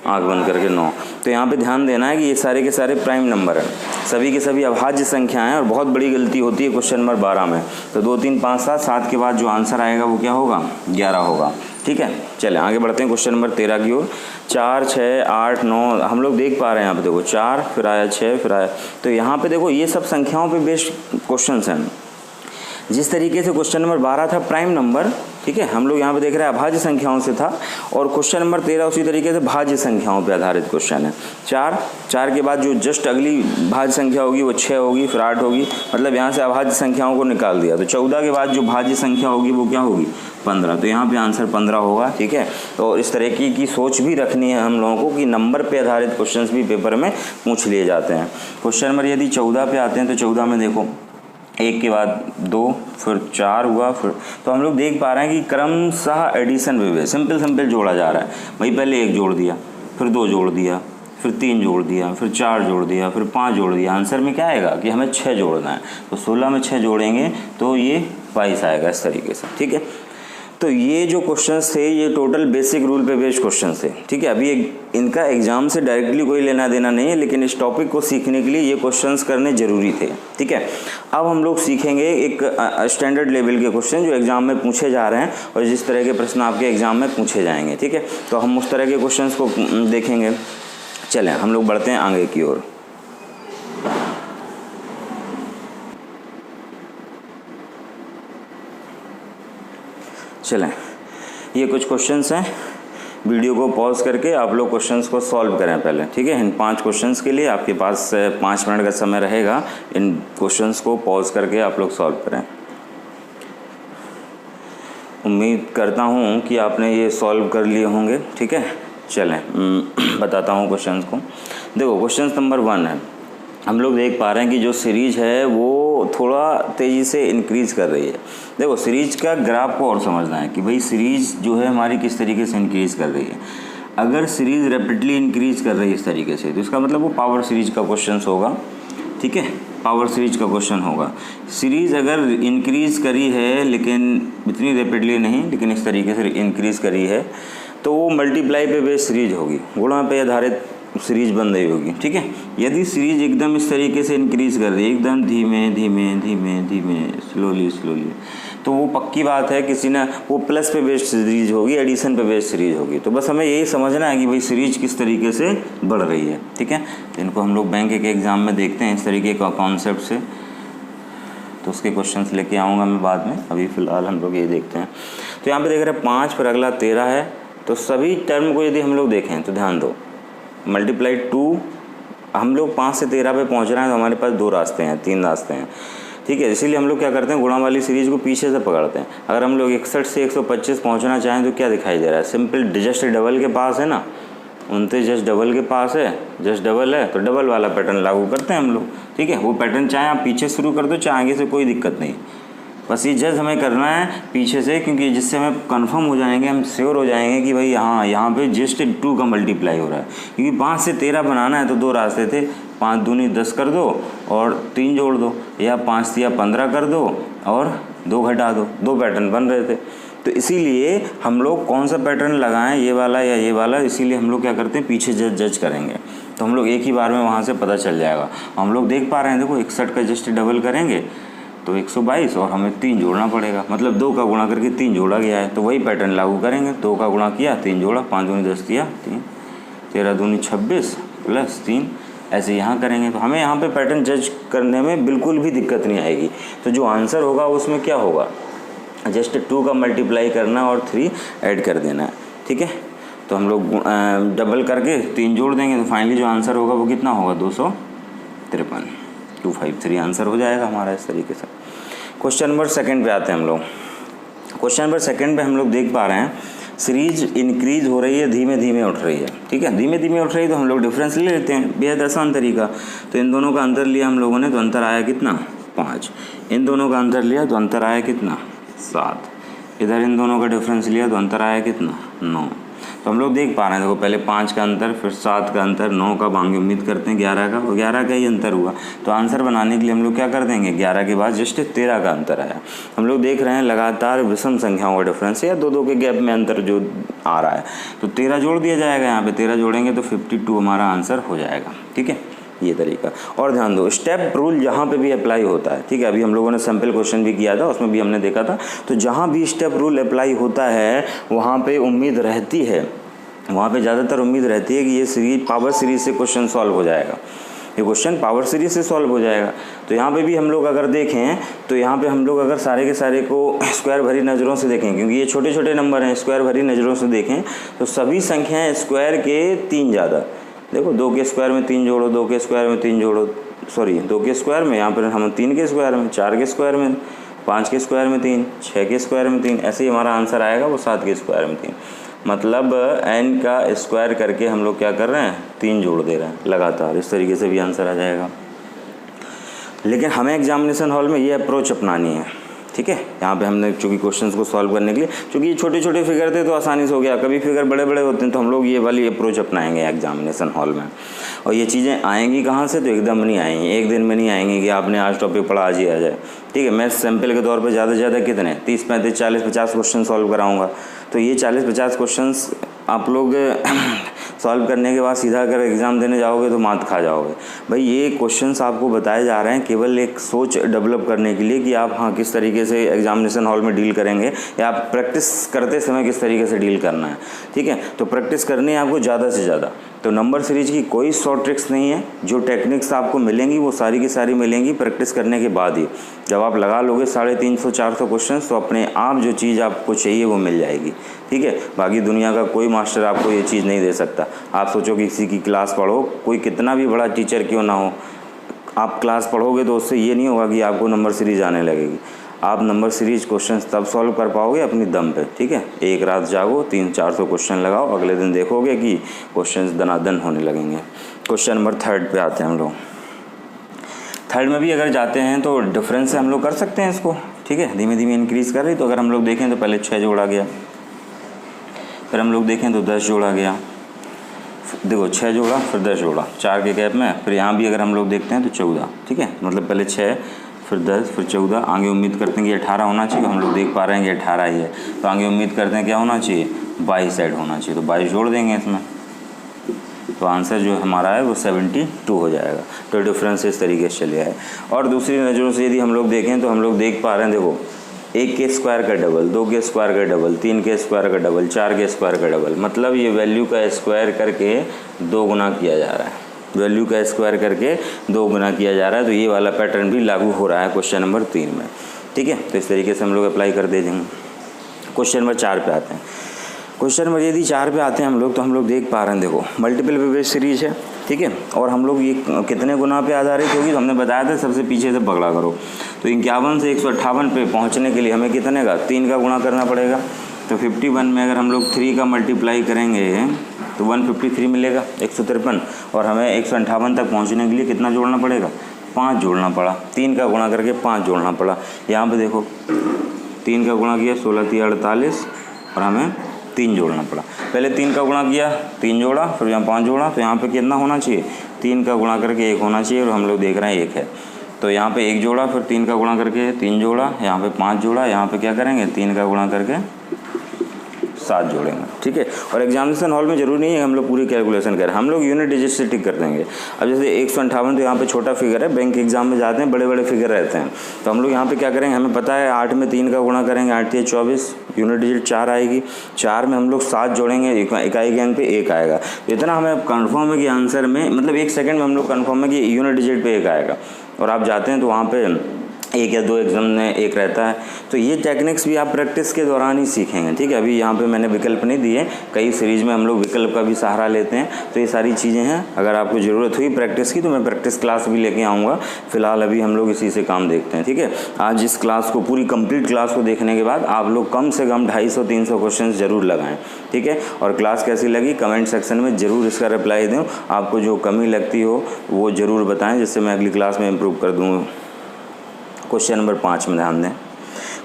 आँख बंद करके 9। तो यहाँ पे ध्यान देना है कि ये सारे के सारे प्राइम नंबर हैं, सभी के सभी अभाज्य संख्याएं हैं, और बहुत बड़ी गलती होती है क्वेश्चन नंबर 12 में। तो 2, 3, 5, 7, 7 के बाद जो आंसर आएगा वो क्या होगा, 11 होगा, ठीक है। चलें आगे बढ़ते हैं क्वेश्चन नंबर 13 की ओर। 4, 6, 8, 9 हम लोग देख पा रहे हैं यहाँ पे, देखो 4 फिर आया 6 फिर आया। तो यहाँ पे देखो ये सब संख्याओं पे बेस्ड क्वेश्चन हैं। जिस तरीके से क्वेश्चन नंबर 12 था प्राइम नंबर, ठीक है, हम लोग यहाँ पे देख रहे हैं अभाज्य संख्याओं से था, और क्वेश्चन नंबर 13 उसी तरीके से भाज्य संख्याओं पे आधारित क्वेश्चन है। 4 के बाद जो जस्ट अगली भाज्य संख्या होगी वो 6 होगी, फिर 8 होगी, मतलब यहाँ से अभाज्य संख्याओं को निकाल दिया। तो 14 के बाद जो भाज्य संख्या होगी वो क्या होगी, 15। तो यहाँ पे आंसर 15 होगा, ठीक है। तो इस तरह की सोच भी रखनी है हम लोगों को कि नंबर पे आधारित क्वेश्चंस भी पेपर में पूछ लिए जाते हैं। क्वेश्चन नंबर यदि 14 पे आते हैं तो 14 में देखो 1 के बाद 2 फिर 4 हुआ, फिर तो हम लोग देख पा रहे हैं कि क्रमशः एडिशन वे सिंपल जोड़ा जा रहा है। भाई पहले 1 जोड़ दिया, फिर 2 जोड़ दिया, फिर 3 जोड़ दिया, फिर 4 जोड़ दिया, फिर 5 जोड़ दिया। आंसर में क्या आएगा कि हमें 6 जोड़ना है। तो 16 में 6 जोड़ेंगे तो ये 22 आएगा, इस तरीके से, ठीक है। तो ये जो क्वेश्चंस थे ये टोटल बेसिक रूल पे बेस्ड क्वेश्चंस थे, ठीक है। अभी इनका एग्जाम से डायरेक्टली कोई लेना देना नहीं है, लेकिन इस टॉपिक को सीखने के लिए ये क्वेश्चंस करने जरूरी थे, ठीक है। अब हम लोग सीखेंगे एक स्टैंडर्ड लेवल के क्वेश्चन जो एग्जाम में पूछे जा रहे हैं और जिस तरह के प्रश्न आपके एग्जाम में पूछे जाएंगे, ठीक है। तो हम उस तरह के क्वेश्चंस को देखेंगे। चलें हम लोग बढ़ते हैं आगे की ओर। चलें ये कुछ क्वेश्चंस हैं, वीडियो को पॉज करके आप लोग क्वेश्चंस को सॉल्व करें पहले, ठीक है। इन 5 क्वेश्चंस के लिए आपके पास 5 मिनट का समय रहेगा, इन क्वेश्चंस को पॉज करके आप लोग सॉल्व करें। उम्मीद करता हूँ कि आपने ये सॉल्व कर लिए होंगे, ठीक है। चलें बताता हूँ क्वेश्चंस को। देखो क्वेश्चन नंबर 1 है, हम लोग देख पा रहे हैं कि जो सीरीज है वो थोड़ा तेज़ी से इंक्रीज़ कर रही है। देखो सीरीज का ग्राफ को और समझना है कि भाई सीरीज जो है हमारी किस तरीके से इंक्रीज़ कर रही है। अगर सीरीज रैपिडली इंक्रीज़ कर रही है इस तरीके से तो इसका मतलब वो पावर सीरीज का क्वेश्चन होगा, ठीक है। पावर सीरीज का क्वेश्चन होगा। सीरीज अगर इंक्रीज़ करी है लेकिन इतनी रैपिडली नहीं, लेकिन इस तरीके से इंक्रीज़ करी है तो वो मल्टीप्लाई पे बेस्ड सीरीज होगी, गुणा पे आधारित सीरीज बन रही होगी, ठीक है। यदि सीरीज एकदम इस तरीके से इंक्रीज़ कर रही है, एकदम धीमे धीमे धीमे धीमे स्लोली, तो वो पक्की बात है किसी ने वो प्लस पे बेस्ड सीरीज होगी, एडिशन पे बेस्ड सीरीज होगी। तो बस हमें यही समझना है कि भाई सीरीज किस तरीके से बढ़ रही है, ठीक है। इनको हम लोग बैंक के एग्ज़ाम में देखते हैं इस तरीके का कॉन्सेप्ट से, तो उसके क्वेश्चंस लेके आऊँगा मैं बाद में। अभी फ़िलहाल हम लोग ये देखते हैं। तो यहाँ पे देख रहे हैं 5 फिर अगला 13 है। तो सभी टर्म को यदि हम लोग देखें तो ध्यान दो, मल्टीप्लाई 2, हम लोग 5 से 13 पे पहुँच रहे हैं तो हमारे पास 2 रास्ते हैं, 3 रास्ते हैं, ठीक है। इसीलिए हम लोग क्या करते हैं, गुणा वाली सीरीज़ को पीछे से पकड़ते हैं। अगर हम लोग 61 से 125 पहुँचना चाहें तो क्या दिखाई दे रहा है, सिंपल जस्ट डबल के पास है ना, 29 जस्ट डबल के पास है, जस्ट डबल है तो डबल वाला पैटर्न लागू करते हैं हम लोग, ठीक है। वो पैटर्न चाहे आप पीछे शुरू कर दो चाहे आगे से, कोई दिक्कत नहीं। बस ये जस्ट हमें करना है पीछे से, क्योंकि जिससे हमें कंफर्म हो जाएंगे, हम श्योर हो जाएंगे कि भाई हाँ यहाँ पे जस्ट 2 का मल्टीप्लाई हो रहा है। क्योंकि 5 से 13 बनाना है तो 2 रास्ते थे, 5 दूनी 10 कर दो और 3 जोड़ दो, या 5 या 15 कर दो और 2 घटा दो, 2 पैटर्न बन रहे थे। तो इसीलिए हम लोग कौन सा पैटर्न लगाएं, ये वाला या ये वाला, इसीलिए हम लोग क्या करते हैं पीछे जज करेंगे। तो हम लोग एक ही बार में वहाँ से पता चल जाएगा। हम लोग देख पा रहे हैं, देखो 61 का जस्ट डबल करेंगे तो 122 और हमें 3 जोड़ना पड़ेगा, मतलब 2 का गुणा करके 3 जोड़ा गया है। तो वही पैटर्न लागू करेंगे, 2 का गुणा किया 3 जोड़ा, 5 दूनी 10 किया 3, 13 दूनी 26 प्लस 3, ऐसे यहाँ करेंगे। तो हमें यहाँ पे पैटर्न जज करने में बिल्कुल भी दिक्कत नहीं आएगी। तो जो आंसर होगा उसमें क्या होगा, जस्ट 2 का मल्टीप्लाई करना और 3 ऐड कर देना है, ठीक है। तो हम लोग डबल करके 3 जोड़ देंगे, तो फाइनली जो आंसर होगा वो कितना होगा, 253, 253 आंसर हो जाएगा हमारा इस तरीके से। क्वेश्चन नंबर 2 पे आते हैं हम लोग। क्वेश्चन नंबर 2 पे हम लोग देख पा रहे हैं सीरीज इंक्रीज हो रही है, धीमे धीमे उठ रही है, ठीक है। धीमे धीमे उठ रही है तो हम लोग डिफरेंस ले लेते हैं, बेहद आसान तरीका। तो इन दोनों का अंतर लिया हम लोगों ने, तो अंतर आया कितना, 5। इन दोनों का अंतर लिया तो अंतर आया कितना, 7। इधर इन दोनों का डिफरेंस लिया तो अंतर आया कितना, 9। तो हम लोग देख पा रहे हैं, देखो पहले 5 का अंतर, फिर 7 का अंतर, 9 का भांगे उम्मीद करते हैं 11 का, और 11 का ही अंतर हुआ। तो आंसर बनाने के लिए हम लोग क्या कर देंगे, 11 के बाद जस्ट 13 का अंतर आया। हम लोग देख रहे हैं लगातार विषम संख्याओं का डिफरेंस या 2-2 के गैप में अंतर जो आ रहा है, तो 13 जोड़ दिया जाएगा। यहाँ पे 13 जोड़ेंगे तो 52 हमारा आंसर हो जाएगा, ठीक है, ये तरीका। और ध्यान दो, स्टेप रूल जहाँ पे भी अप्लाई होता है, ठीक है, अभी हम लोगों ने सैम्पल क्वेश्चन भी किया था, उसमें भी हमने देखा था। तो जहाँ भी स्टेप रूल अप्लाई होता है वहाँ पे उम्मीद रहती है, वहाँ पे ज़्यादातर उम्मीद रहती है कि ये सीरीज पावर सीरीज से क्वेश्चन सॉल्व हो जाएगा, ये क्वेश्चन पावर सीरीज से सॉल्व हो जाएगा। तो यहाँ पे भी हम लोग अगर देखें तो यहाँ पे हम लोग अगर सारे के सारे को स्क्वायर भरी नज़रों से देखें, क्योंकि ये छोटे छोटे नंबर हैं, स्क्वायर भरी नज़रों से देखें तो सभी संख्याएँ स्क्वायर के 3 ज़्यादा। देखो 2 के स्क्वायर में 3 जोड़ो, 2 के स्क्वायर में 3 जोड़ो, सॉरी 2 के स्क्वायर में, यहाँ पर हम 3 के स्क्वायर में, 4 के स्क्वायर में, 5 के स्क्वायर में 3, 6 के स्क्वायर में 3, ऐसे ही हमारा आंसर आएगा वो 7 के स्क्वायर में 3। मतलब n का स्क्वायर करके हम लोग क्या कर रहे हैं, 3 जोड़ दे रहे हैं लगातार, इस तरीके से भी आंसर आ जाएगा। लेकिन हमें एग्जामिनेशन हॉल में ये अप्रोच अपनानी है, ठीक है। यहाँ पे हमने चूँकि क्वेश्चंस को सॉल्व करने के लिए, चूँकि ये छोटे छोटे फिगर थे तो आसानी से हो गया, कभी फिगर बड़े बड़े होते हैं तो हम लोग ये वाली अप्रोच अपनाएंगे एग्जामिनेशन हॉल में। और ये चीज़ें आएंगी कहाँ से, तो एकदम नहीं आएंगी, एक दिन में नहीं आएंगी कि आपने आज टॉपिक पढ़ा आज ही आ जाए, ठीक है। मैं सैम्पल के तौर पर ज़्यादा से ज़्यादा कितने 30, 35, 40, 50 क्वेश्चन सॉल्व कराऊँगा। तो ये 40-50 क्वेश्चंस आप लोग सॉल्व करने के बाद सीधा अगर एग्ज़ाम देने जाओगे तो मात खा जाओगे। भाई ये क्वेश्चंस आपको बताए जा रहे हैं केवल एक सोच डेवलप करने के लिए कि आप हाँ किस तरीके से एग्जामिनेशन हॉल में डील करेंगे, या आप प्रैक्टिस करते समय किस तरीके से डील करना है, ठीक है। तो प्रैक्टिस करनी है आपको ज़्यादा से ज़्यादा। तो नंबर सीरीज की कोई शॉर्ट ट्रिक्स नहीं है, जो टेक्निक्स आपको मिलेंगी वो सारी की सारी मिलेंगी प्रैक्टिस करने के बाद ही। जब आप लगा लोगे 350-400 क्वेश्चन तो अपने आप जो चीज़ आपको चाहिए वो मिल जाएगी, ठीक है। बाकी दुनिया का कोई मास्टर आपको ये चीज़ नहीं दे सकता। आप सोचो कि किसी की क्लास पढ़ो, कोई कितना भी बड़ा टीचर क्यों ना हो, आप क्लास पढ़ोगे तो उससे ये नहीं होगा कि आपको नंबर सीरीज आने लगेगी। आप नंबर सीरीज क्वेश्चंस तब सॉल्व कर पाओगे अपनी दम पे, ठीक है। एक रात जागो, 300-400 क्वेश्चन लगाओ, अगले दिन देखोगे कि क्वेश्चंस दनादन होने लगेंगे। क्वेश्चन नंबर 3 पे आते हैं हम लोग। 3 में भी अगर जाते हैं तो डिफरेंस से हम लोग कर सकते हैं इसको, ठीक है। धीमे धीमे इंक्रीज़ कर रही, तो अगर हम लोग देखें तो पहले 6 जोड़ा गया, फिर हम लोग देखें तो 10 जोड़ा गया, देखो 6 जोड़ा फिर 10 जोड़ा, 4 के गैप में। फिर यहाँ भी अगर हम लोग देखते हैं तो 14, ठीक है। मतलब पहले 6 फिर 10 फिर 14, आगे उम्मीद करते हैं कि 18 होना चाहिए, हम लोग देख पा रहे हैं कि 18 ही है। तो आगे उम्मीद करते हैं क्या होना चाहिए, 22 ऐड होना चाहिए, तो 22 जोड़ देंगे इसमें, तो आंसर जो हमारा है वो 72 हो जाएगा। तो डिफरेंस इस तरीके से चले आए। और दूसरी नज़रों से यदि हम लोग देखें तो हम लोग देख पा रहे हैं, देखो 1 के स्क्वायर का डबल, 2 के स्क्वायर का डबल, 3 के स्क्वायर का डबल, 4 के स्क्वायर का डबल, मतलब ये वैल्यू का स्क्वायर करके 2 गुना किया जा रहा है, वैल्यू का स्क्वायर करके 2 गुना किया जा रहा है। तो ये वाला पैटर्न भी लागू हो रहा है क्वेश्चन नंबर 3 में, ठीक है। तो इस तरीके से हम लोग अप्लाई कर दे देंगे। क्वेश्चन नंबर 4 पे आते हैं। क्वेश्चन नंबर यदि 4 पे आते हैं हम लोग, तो हम लोग देख पा रहे हैं, देखो मल्टीपल बेस सीरीज है, ठीक है। और हम लोग ये कितने गुना पे आधारित होगी, तो हमने बताया था सबसे पीछे से पकड़ा करो। तो 51 से 158 पे पहुँचने के लिए हमें कितने का 3 का गुणा करना पड़ेगा। तो 51 में अगर हम लोग 3 का मल्टीप्लाई करेंगे तो 153 मिलेगा, 153। और हमें 158 तक पहुंचने के लिए कितना जोड़ना पड़ेगा, 5 जोड़ना पड़ा। 3 का गुणा करके 5 जोड़ना पड़ा। यहाँ पे देखो 3 का गुणा किया 16×3 = 48 और हमें 3 जोड़ना पड़ा। पहले 3 का गुणा किया 3 जोड़ा, फिर यहाँ 5 जोड़ा, तो यहाँ पे कितना होना चाहिए, 3 का गुणा करके 1 होना चाहिए, और हम लोग देख रहे हैं 1 है। तो यहाँ पे 1 जोड़ा, फिर 3 का गुणा करके 3 जोड़ा, यहाँ पे 5 जोड़ा, यहाँ पे क्या करेंगे 3 का गुणा करके साथ जोड़ेंगे, ठीक है। और एग्जामिनेशन हॉल में जरूरी नहीं है हम लोग पूरी कैलकुलेशन करें, हम लोग यूनिट डिजिट से टिक कर देंगे। अब जैसे 158 तो यहाँ पे छोटा फिगर है, बैंक एग्जाम में जाते हैं बड़े बड़े फिगर रहते हैं, तो हम लोग यहाँ पे क्या करेंगे, हमें पता है 8 में 3 का गुणा करेंगे, 8 3 24, यूनिट डिजिट 4 आएगी, 4 में हम लोग 7 जोड़ेंगे, इकाई के अंक पे 1 आएगा। तो इतना हमें कन्फर्म है कि आंसर में मतलब 1 सेकंड में हम लोग कन्फर्म है कि यूनिट डिजिट पे 1 आएगा। और आप जाते हैं तो वहाँ पे 1 या 2 एग्जाम में 1 रहता है। तो ये टेक्निक्स भी आप प्रैक्टिस के दौरान ही सीखेंगे, ठीक है। अभी यहाँ पे मैंने विकल्प नहीं दिए, कई सीरीज में हम लोग विकल्प का भी सहारा लेते हैं। तो ये सारी चीज़ें हैं, अगर आपको ज़रूरत हुई प्रैक्टिस की तो मैं प्रैक्टिस क्लास भी लेके आऊँगा। फिलहाल अभी हम लोग इसी से काम देखते हैं, ठीक है। आज इस क्लास को पूरी कंप्लीट क्लास को देखने के बाद आप लोग कम से कम 250-300 क्वेश्चन ज़रूर लगाएं, ठीक है। और क्लास कैसी लगी कमेंट सेक्शन में ज़रूर इसका रिप्लाई दें, आपको जो कमी लगती हो वो ज़रूर बताएँ, जिससे मैं अगली क्लास में इम्प्रूव कर दूँ। क्वेश्चन नंबर 5 में ध्यान दें।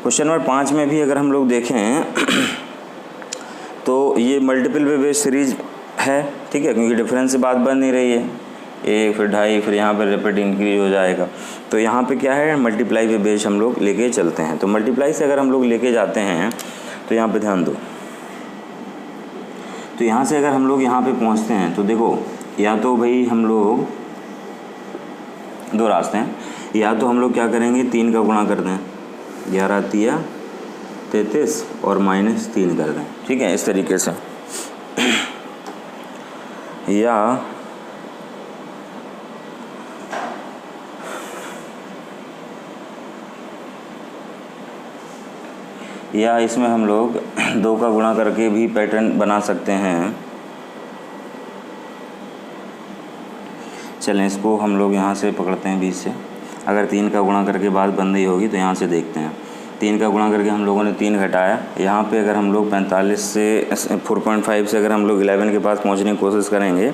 क्वेश्चन नंबर 5 में भी अगर हम लोग देखें तो ये मल्टीपल पे बेस्ड सीरीज है, ठीक है, क्योंकि डिफरेंस से बात बन नहीं रही है। 1 फिर 2.5 फिर यहाँ पर रेपिड इंक्रीज हो जाएगा। तो यहाँ पे क्या है, मल्टीप्लाई पे बेस्ड हम लोग लेके चलते हैं। तो मल्टीप्लाई से अगर हम लोग लेके जाते हैं तो यहाँ पे ध्यान दो, तो यहाँ से अगर हम लोग यहाँ पे पहुँचते हैं तो देखो, या तो भाई हम लोग 2 रास्ते हैं, या तो हम लोग क्या करेंगे 3 का गुणा कर दें, 11 3 33 और -3 कर दें, ठीक है, इस तरीके से। या इसमें हम लोग 2 का गुणा करके भी पैटर्न बना सकते हैं। चलें इसको हम लोग यहाँ से पकड़ते हैं 20 से। अगर 3 का गुणा करके बात बन रही होगी तो यहाँ से देखते हैं। 3 का गुणा करके हम लोगों ने 3 घटाया, यहाँ पे अगर हम लोग 45 से 4.5 से अगर हम लोग 11 के पास पहुँचने की कोशिश करेंगे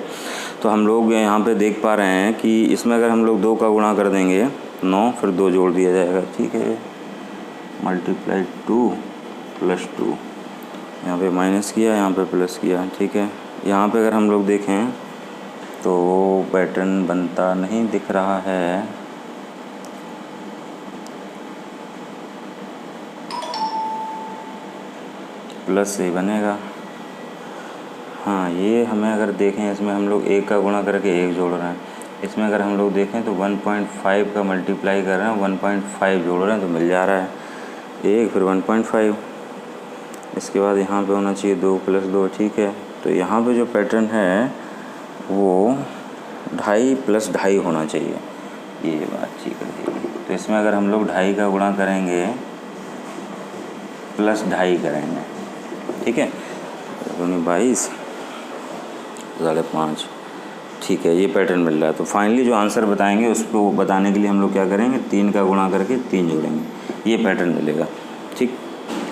तो हम लोग यहाँ पे देख पा रहे हैं कि इसमें अगर हम लोग 2 का गुणा कर देंगे 9, फिर 2 जोड़ दिया जाएगा, ठीक है, मल्टीप्लाई 2 + 2, यहाँ पे माइनस किया, यहाँ पे प्लस किया, ठीक है। यहाँ पे अगर हम लोग देखें तो पैटर्न बनता नहीं दिख रहा है, प्लस से बनेगा। हाँ, ये हमें अगर देखें इसमें हम लोग 1 का गुणा करके 1 जोड़ रहे हैं, इसमें अगर हम लोग देखें तो 1.5 का मल्टीप्लाई कर रहे हैं, 1.5 जोड़ रहे हैं तो मिल जा रहा है 1 फिर 1.5। इसके बाद यहाँ पे होना चाहिए 2 + 2, ठीक है। तो यहाँ पे जो पैटर्न है वो 2.5 + 2.5 होना चाहिए, ये बात ठीक है। तो इसमें अगर हम लोग 2.5 का गुणा करेंगे + 2.5 करेंगे, ठीक है, 22 5.5, ठीक है, ये पैटर्न मिल रहा है। तो फाइनली जो आंसर बताएंगे उसको बताने के लिए हम लोग क्या करेंगे, 3 का गुणा करके 3 जोड़ेंगे, ये पैटर्न मिलेगा, ठीक।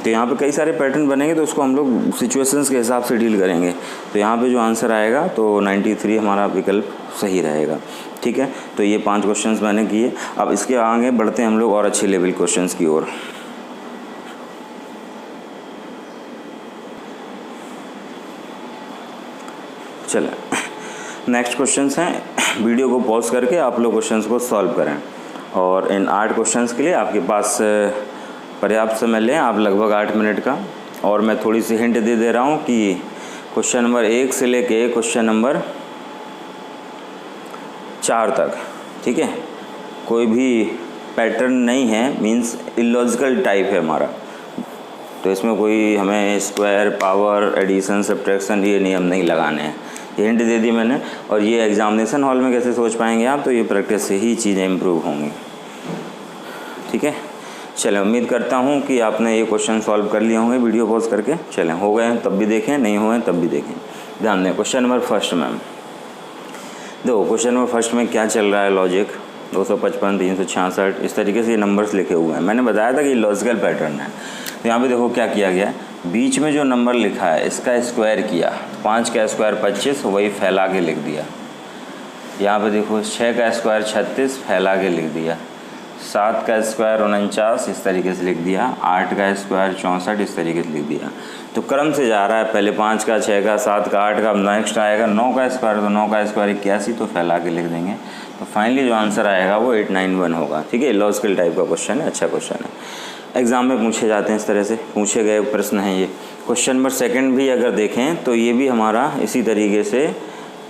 तो यहाँ पे कई सारे पैटर्न बनेंगे तो उसको हम लोग सिचुएशंस के हिसाब से डील करेंगे। तो यहाँ पे जो आंसर आएगा तो 93 हमारा विकल्प सही रहेगा, ठीक है। तो ये 5 क्वेश्चंस मैंने किए। अब इसके आगे बढ़ते हैं हम लोग और अच्छे लेवल क्वेश्चंस की ओर। चलें, नेक्स्ट क्वेश्चंस हैं, वीडियो को पॉज करके आप लोग क्वेश्चंस को सॉल्व करें। और इन 8 क्वेश्चंस के लिए आपके पास पर्याप्त समय लें आप, लगभग 8 मिनट का। और मैं थोड़ी सी हिंट दे रहा हूँ कि क्वेश्चन नंबर 1 से लेके क्वेश्चन नंबर 4 तक, ठीक है, कोई भी पैटर्न नहीं है, मींस इलॉजिकल टाइप है हमारा। तो इसमें कोई हमें स्क्वायर, पावर, एडिशन, सब्ट्रैक्शन ये नियम नहीं लगाने हैं, ये हिंट दे दी मैंने। और ये एग्जामिनेशन हॉल में कैसे सोच पाएंगे आप, तो ये प्रैक्टिस से ही चीज़ें इम्प्रूव होंगी, ठीक है। चलें, उम्मीद करता हूँ कि आपने ये क्वेश्चन सॉल्व कर लिए होंगे वीडियो पॉज करके। चलें, हो गए तब भी देखें, नहीं हुए तब भी देखें। ध्यान दें, क्वेश्चन नंबर 1 मैम देखो, क्वेश्चन नंबर 1 में क्या चल रहा है, लॉजिक 255 366 इस तरीके से ये नंबर्स लिखे हुए हैं। मैंने बताया था कि लॉजिकल पैटर्न है। तो यहाँ पे देखो क्या किया गया, बीच में जो नंबर लिखा है इसका स्क्वायर किया, 5 का स्क्वायर 25, वही फैला के लिख दिया। यहाँ पे देखो 6 का स्क्वायर 36, फैला के लिख दिया। 7 का स्क्वायर 49, इस तरीके से लिख दिया। 8 का स्क्वायर 64, इस तरीके से लिख दिया। तो क्रम से जा रहा है, पहले 5 का, 6 का, 7 का, 8 का, अब नेक्स्ट आएगा 9 का स्क्वायर, तो 9 का स्क्वायर 81, तो फैला के लिख देंगे। तो फाइनली जो आंसर आएगा वो 891 होगा, ठीक है। लॉजिकल टाइप का क्वेश्चन है, अच्छा क्वेश्चन है। एग्ज़ाम में पूछे जाते हैं, इस तरह से पूछे गए प्रश्न हैं ये। क्वेश्चन नंबर सेकंड भी अगर देखें तो ये भी हमारा इसी तरीके से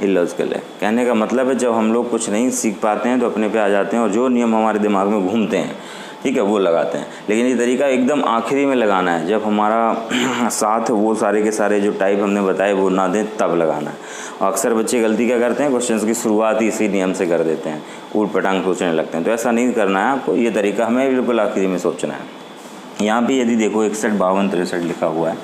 इलॉजिकल है। कहने का मतलब है जब हम लोग कुछ नहीं सीख पाते हैं तो अपने पे आ जाते हैं और जो नियम हमारे दिमाग में घूमते हैं, ठीक है, वो लगाते हैं। लेकिन ये तरीका एकदम आखिरी में लगाना है, जब हमारा साथ वो सारे के सारे जो टाइप हमने बताए वो ना दें तब लगाना है। और अक्सर बच्चे गलती क्या करते हैं, क्वेश्चंस की शुरुआत ही इसी नियम से कर देते हैं, ऊट पटांग सोचने लगते हैं। तो ऐसा नहीं करना है आपको, ये तरीका हमें बिल्कुल आखिरी में सोचना है। यहाँ पे यदि देखो 61, 52, 63 लिखा हुआ है,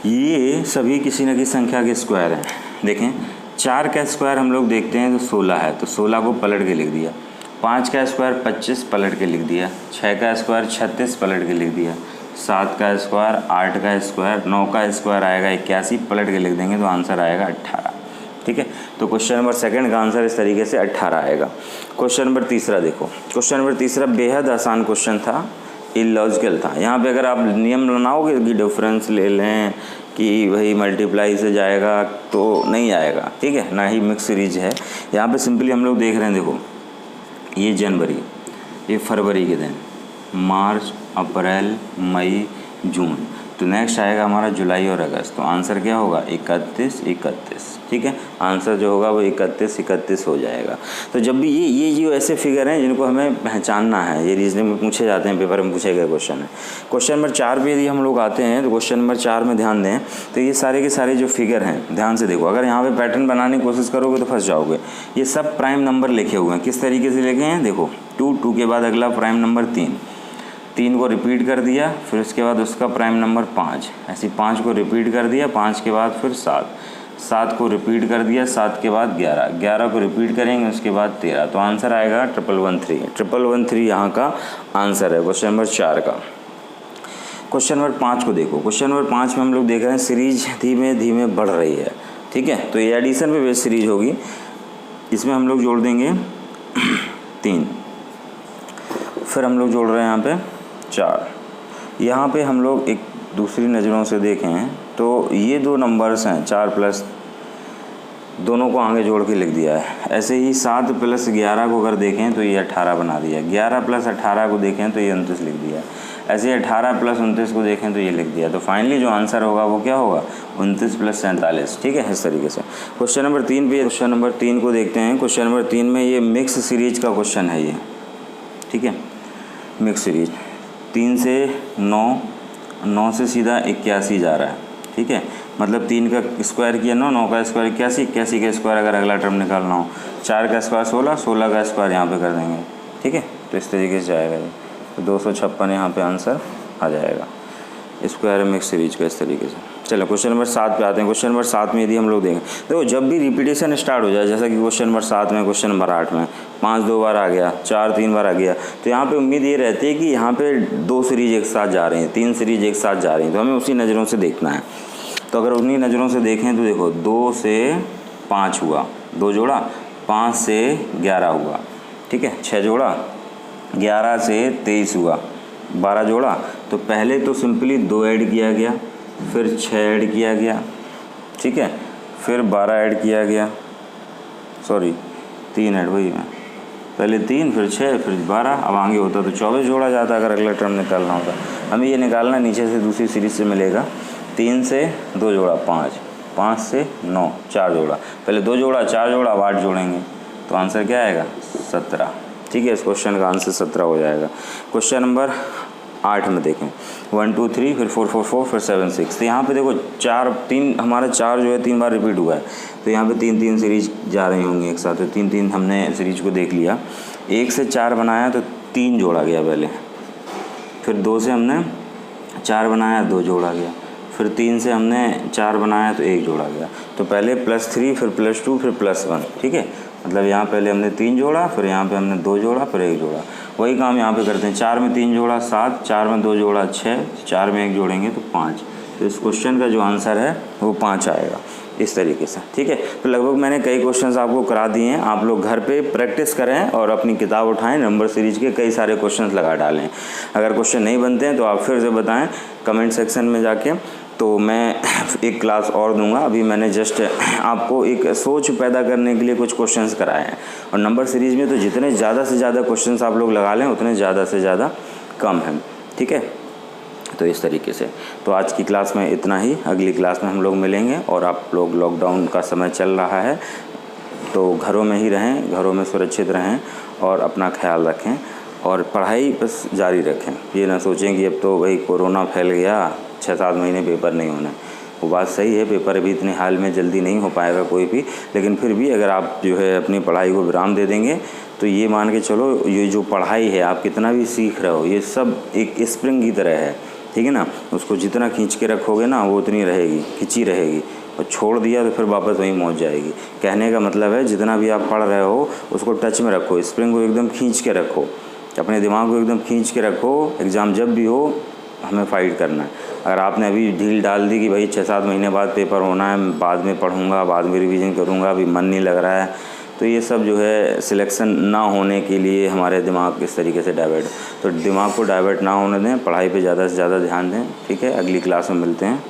ये सभी किसी न किसी संख्या के स्क्वायर हैं। देखें 4 का स्क्वायर हम लोग देखते हैं तो 16 है, तो 16 को पलट के लिख दिया। 5 का स्क्वायर 25 पलट के लिख दिया। 6 का स्क्वायर 36 पलट के लिख दिया। 7 का स्क्वायर 8 का स्क्वायर 9 का स्क्वायर आएगा 81 पलट के लिख देंगे तो आंसर आएगा 18। ठीक है, तो क्वेश्चन नंबर सेकंड का आंसर इस तरीके से 18 आएगा। क्वेश्चन नंबर तीसरा देखो, क्वेश्चन नंबर तीसरा बेहद आसान क्वेश्चन था, इलॉजिकल था। यहाँ पे अगर आप नियम बनाओगे कि डिफरेंस ले लें कि वही मल्टीप्लाई से जाएगा तो नहीं आएगा, ठीक है, ना ही मिक्स सीरीज है। यहाँ पे सिंपली हम लोग देख रहे हैं, देखो ये जनवरी, ये फरवरी के दिन, मार्च, अप्रैल, मई, जून, तो नेक्स्ट आएगा हमारा जुलाई और अगस्त। तो आंसर क्या होगा 31, 31, ठीक है, आंसर जो होगा वो 31, 31 हो जाएगा। तो जब भी ये जो ऐसे फिगर हैं जिनको हमें पहचानना है, ये रीजनिंग में पूछे जाते हैं, पेपर में पूछे गए क्वेश्चन है। क्वेश्चन नंबर 4 पे यदि हम लोग आते हैं तो क्वेश्चन नंबर 4 में ध्यान दें तो ये सारे के सारे जो फिगर हैं ध्यान से देखो। अगर यहाँ पे पैटर्न बनाने की कोशिश करोगे तो फंस जाओगे। ये सब प्राइम नंबर लिखे हुए हैं, किस तरीके से लिखे हैं, देखो 2 के बाद अगला प्राइम नंबर 3 को रिपीट कर दिया, फिर उसके बाद उसका प्राइम नंबर 5, ऐसे 5 को रिपीट कर दिया, 5 के बाद फिर 7 को रिपीट कर दिया, 7 के बाद 11 को रिपीट करेंगे, उसके बाद 13। तो आंसर आएगा 1113 यहाँ का आंसर है क्वेश्चन नंबर 4 का। क्वेश्चन नंबर 5 को देखो। क्वेश्चन नंबर 5 में हम लोग देख रहे हैं सीरीज धीमे धीमे बढ़ रही है, ठीक है, तो ये एडिशन पे बेस्ड सीरीज होगी। इसमें हम लोग जोड़ देंगे 3, फिर हम लोग जोड़ रहे हैं यहाँ पे 4। यहाँ पे हम लोग एक दूसरी नज़रों से देखें तो ये 2 नंबर्स हैं 4 प्लस, दोनों को आगे जोड़ के लिख दिया है। ऐसे ही 7 प्लस 11 को अगर देखें तो ये 18 बना दिया। 11 प्लस 18 को देखें तो ये 29 लिख दिया। ऐसे 18 प्लस 29 को देखें तो ये लिख दिया। तो फाइनली जो आंसर होगा वो क्या होगा 29 प्लस 47, ठीक है, इस तरीके से। क्वेश्चन नंबर 3 पे, क्वेश्चन नंबर 3 को देखते हैं। क्वेश्चन नंबर 3 में ये मिक्स सीरीज का क्वेश्चन है ये, ठीक है, मिक्स सीरीज 3 से 9 से सीधा 81 जा रहा है, ठीक है, मतलब 3 का स्क्वायर किया 9 का स्क्वायर 81 का स्क्वायर अगर अगला टर्म निकालना हो, 4 का स्क्वायर 16 का स्क्वायर यहाँ पे कर देंगे, ठीक है, तो इस तरीके से आएगा ये। तो 256 यहाँ पे आंसर आ जाएगा स्क्वायर मिक्स सीरीज का, इस तरीके से। चलो क्वेश्चन नंबर 7 पे आते हैं। क्वेश्चन नंबर 7 में यदि हम लोग देखें, देखो जब भी रिपीटेशन स्टार्ट हो जाए, जैसा कि क्वेश्चन नंबर 7 में, क्वेश्चन नंबर 8 में 5 2 बार आ गया, 4 3 बार आ गया, तो यहाँ पे उम्मीद ये रहती है कि यहाँ पे 2 सीरीज एक साथ जा रही हैं, 3 सीरीज एक साथ जा रही हैं, तो हमें उसी नज़रों से देखना है। तो अगर उन्हीं नज़रों से देखें तो देखो 2 से 5 हुआ, 2 जोड़ा, 5 से 11 हुआ, ठीक है, 6 जोड़ा, 11 से 23 हुआ, 12 जोड़ा। तो पहले तो सिंपली 2 ऐड किया गया, फिर 6 ऐड किया गया, ठीक है, फिर 12 ऐड किया गया, सॉरी 3 ऐड, वही मैं पहले 3 फिर 6 फिर 12, अब आगे होता तो 24 जोड़ा जाता अगर अगला टर्म निकालना होता। हमें ये निकालना नीचे से दूसरी सीरीज से मिलेगा। 3 से 2 जोड़ा 5, 5 से 9 4 जोड़ा, पहले 2 जोड़ा 4 जोड़ा, अब 8 जोड़ेंगे, तो आंसर क्या आएगा 17, ठीक है, इस क्वेश्चन का आंसर 17 हो जाएगा। क्वेश्चन नंबर 8 में देखें 1 2 3 फिर 4 4 4 फिर 7 6। तो यहाँ पे देखो 3 हमारा 4 जो है 3 बार रिपीट हुआ है, तो यहाँ पे 3 सीरीज जा रही होंगी एक साथ, तो 3 हमने सीरीज को देख लिया। 1 से 4 बनाया तो 3 जोड़ा गया पहले, फिर 2 से हमने 4 बनाया 2 जोड़ा गया, फिर 3 से हमने 4 बनाया तो 1 जोड़ा गया। तो पहले +3 फिर +2 फिर +1, ठीक है, मतलब यहाँ पहले हमने 3 जोड़ा, फिर यहाँ पे हमने 2 जोड़ा, फिर 1 जोड़ा। वही काम यहाँ पे करते हैं। 4 में 3 जोड़ा 7, 4 में 2 जोड़ा 6, 4 में 1 जोड़ेंगे तो 5। तो इस क्वेश्चन का जो आंसर है वो 5 आएगा, इस तरीके से, ठीक है। तो लगभग मैंने कई क्वेश्चंस आपको करा दिए हैं, आप लोग घर पे प्रैक्टिस करें और अपनी किताब उठाएं, नंबर सीरीज के कई सारे क्वेश्चंस लगा डालें। अगर क्वेश्चन नहीं बनते हैं तो आप फिर से बताएं कमेंट सेक्शन में जाके, तो मैं एक क्लास और दूंगा। अभी मैंने जस्ट आपको एक सोच पैदा करने के लिए कुछ क्वेश्चंस कराए हैं, और नंबर सीरीज़ में तो जितने ज़्यादा से ज़्यादा क्वेश्चंस आप लोग लगा लें उतने ज़्यादा से ज़्यादा कम है, ठीक है। तो इस तरीके से। तो आज की क्लास में इतना ही, अगली क्लास में हम लोग मिलेंगे। और आप लोग, लॉकडाउन का समय चल रहा है तो घरों में ही रहें, घरों में सुरक्षित रहें और अपना ख्याल रखें और पढ़ाई बस जारी रखें। ये ना सोचें कि अब तो भाई कोरोना फैल गया, 6-7 महीने पेपर नहीं होना। वो बात सही है, पेपर अभी इतने हाल में जल्दी नहीं हो पाएगा कोई भी, लेकिन फिर भी अगर आप जो है अपनी पढ़ाई को विराम दे देंगे तो ये मान के चलो, ये जो पढ़ाई है आप कितना भी सीख रहे हो, ये सब एक स्प्रिंग की तरह है, ठीक है ना। उसको जितना खींच के रखोगे ना वो उतनी रहेगी, खिंची रहेगी, और छोड़ दिया तो फिर वापस वहीं पहुंच जाएगी। कहने का मतलब है जितना भी आप पढ़ रहे हो उसको टच में रखो, स्प्रिंग को एकदम खींच के रखो, अपने दिमाग को एकदम खींच के रखो। एग्ज़ाम जब भी हो हमें फ़ाइट करना है। अगर आपने अभी ढील डाल दी कि भाई 6-7 महीने बाद पेपर होना है, बाद में पढ़ूंगा, बाद में रिवीजन करूंगा, अभी मन नहीं लग रहा है, तो ये सब जो है सिलेक्शन ना होने के लिए हमारे दिमाग इस तरीके से डाइवर्ट, तो दिमाग को डाइवर्ट ना होने दें, पढ़ाई पे ज़्यादा से ज़्यादा ध्यान दें। ठीक है, अगली क्लास में मिलते हैं।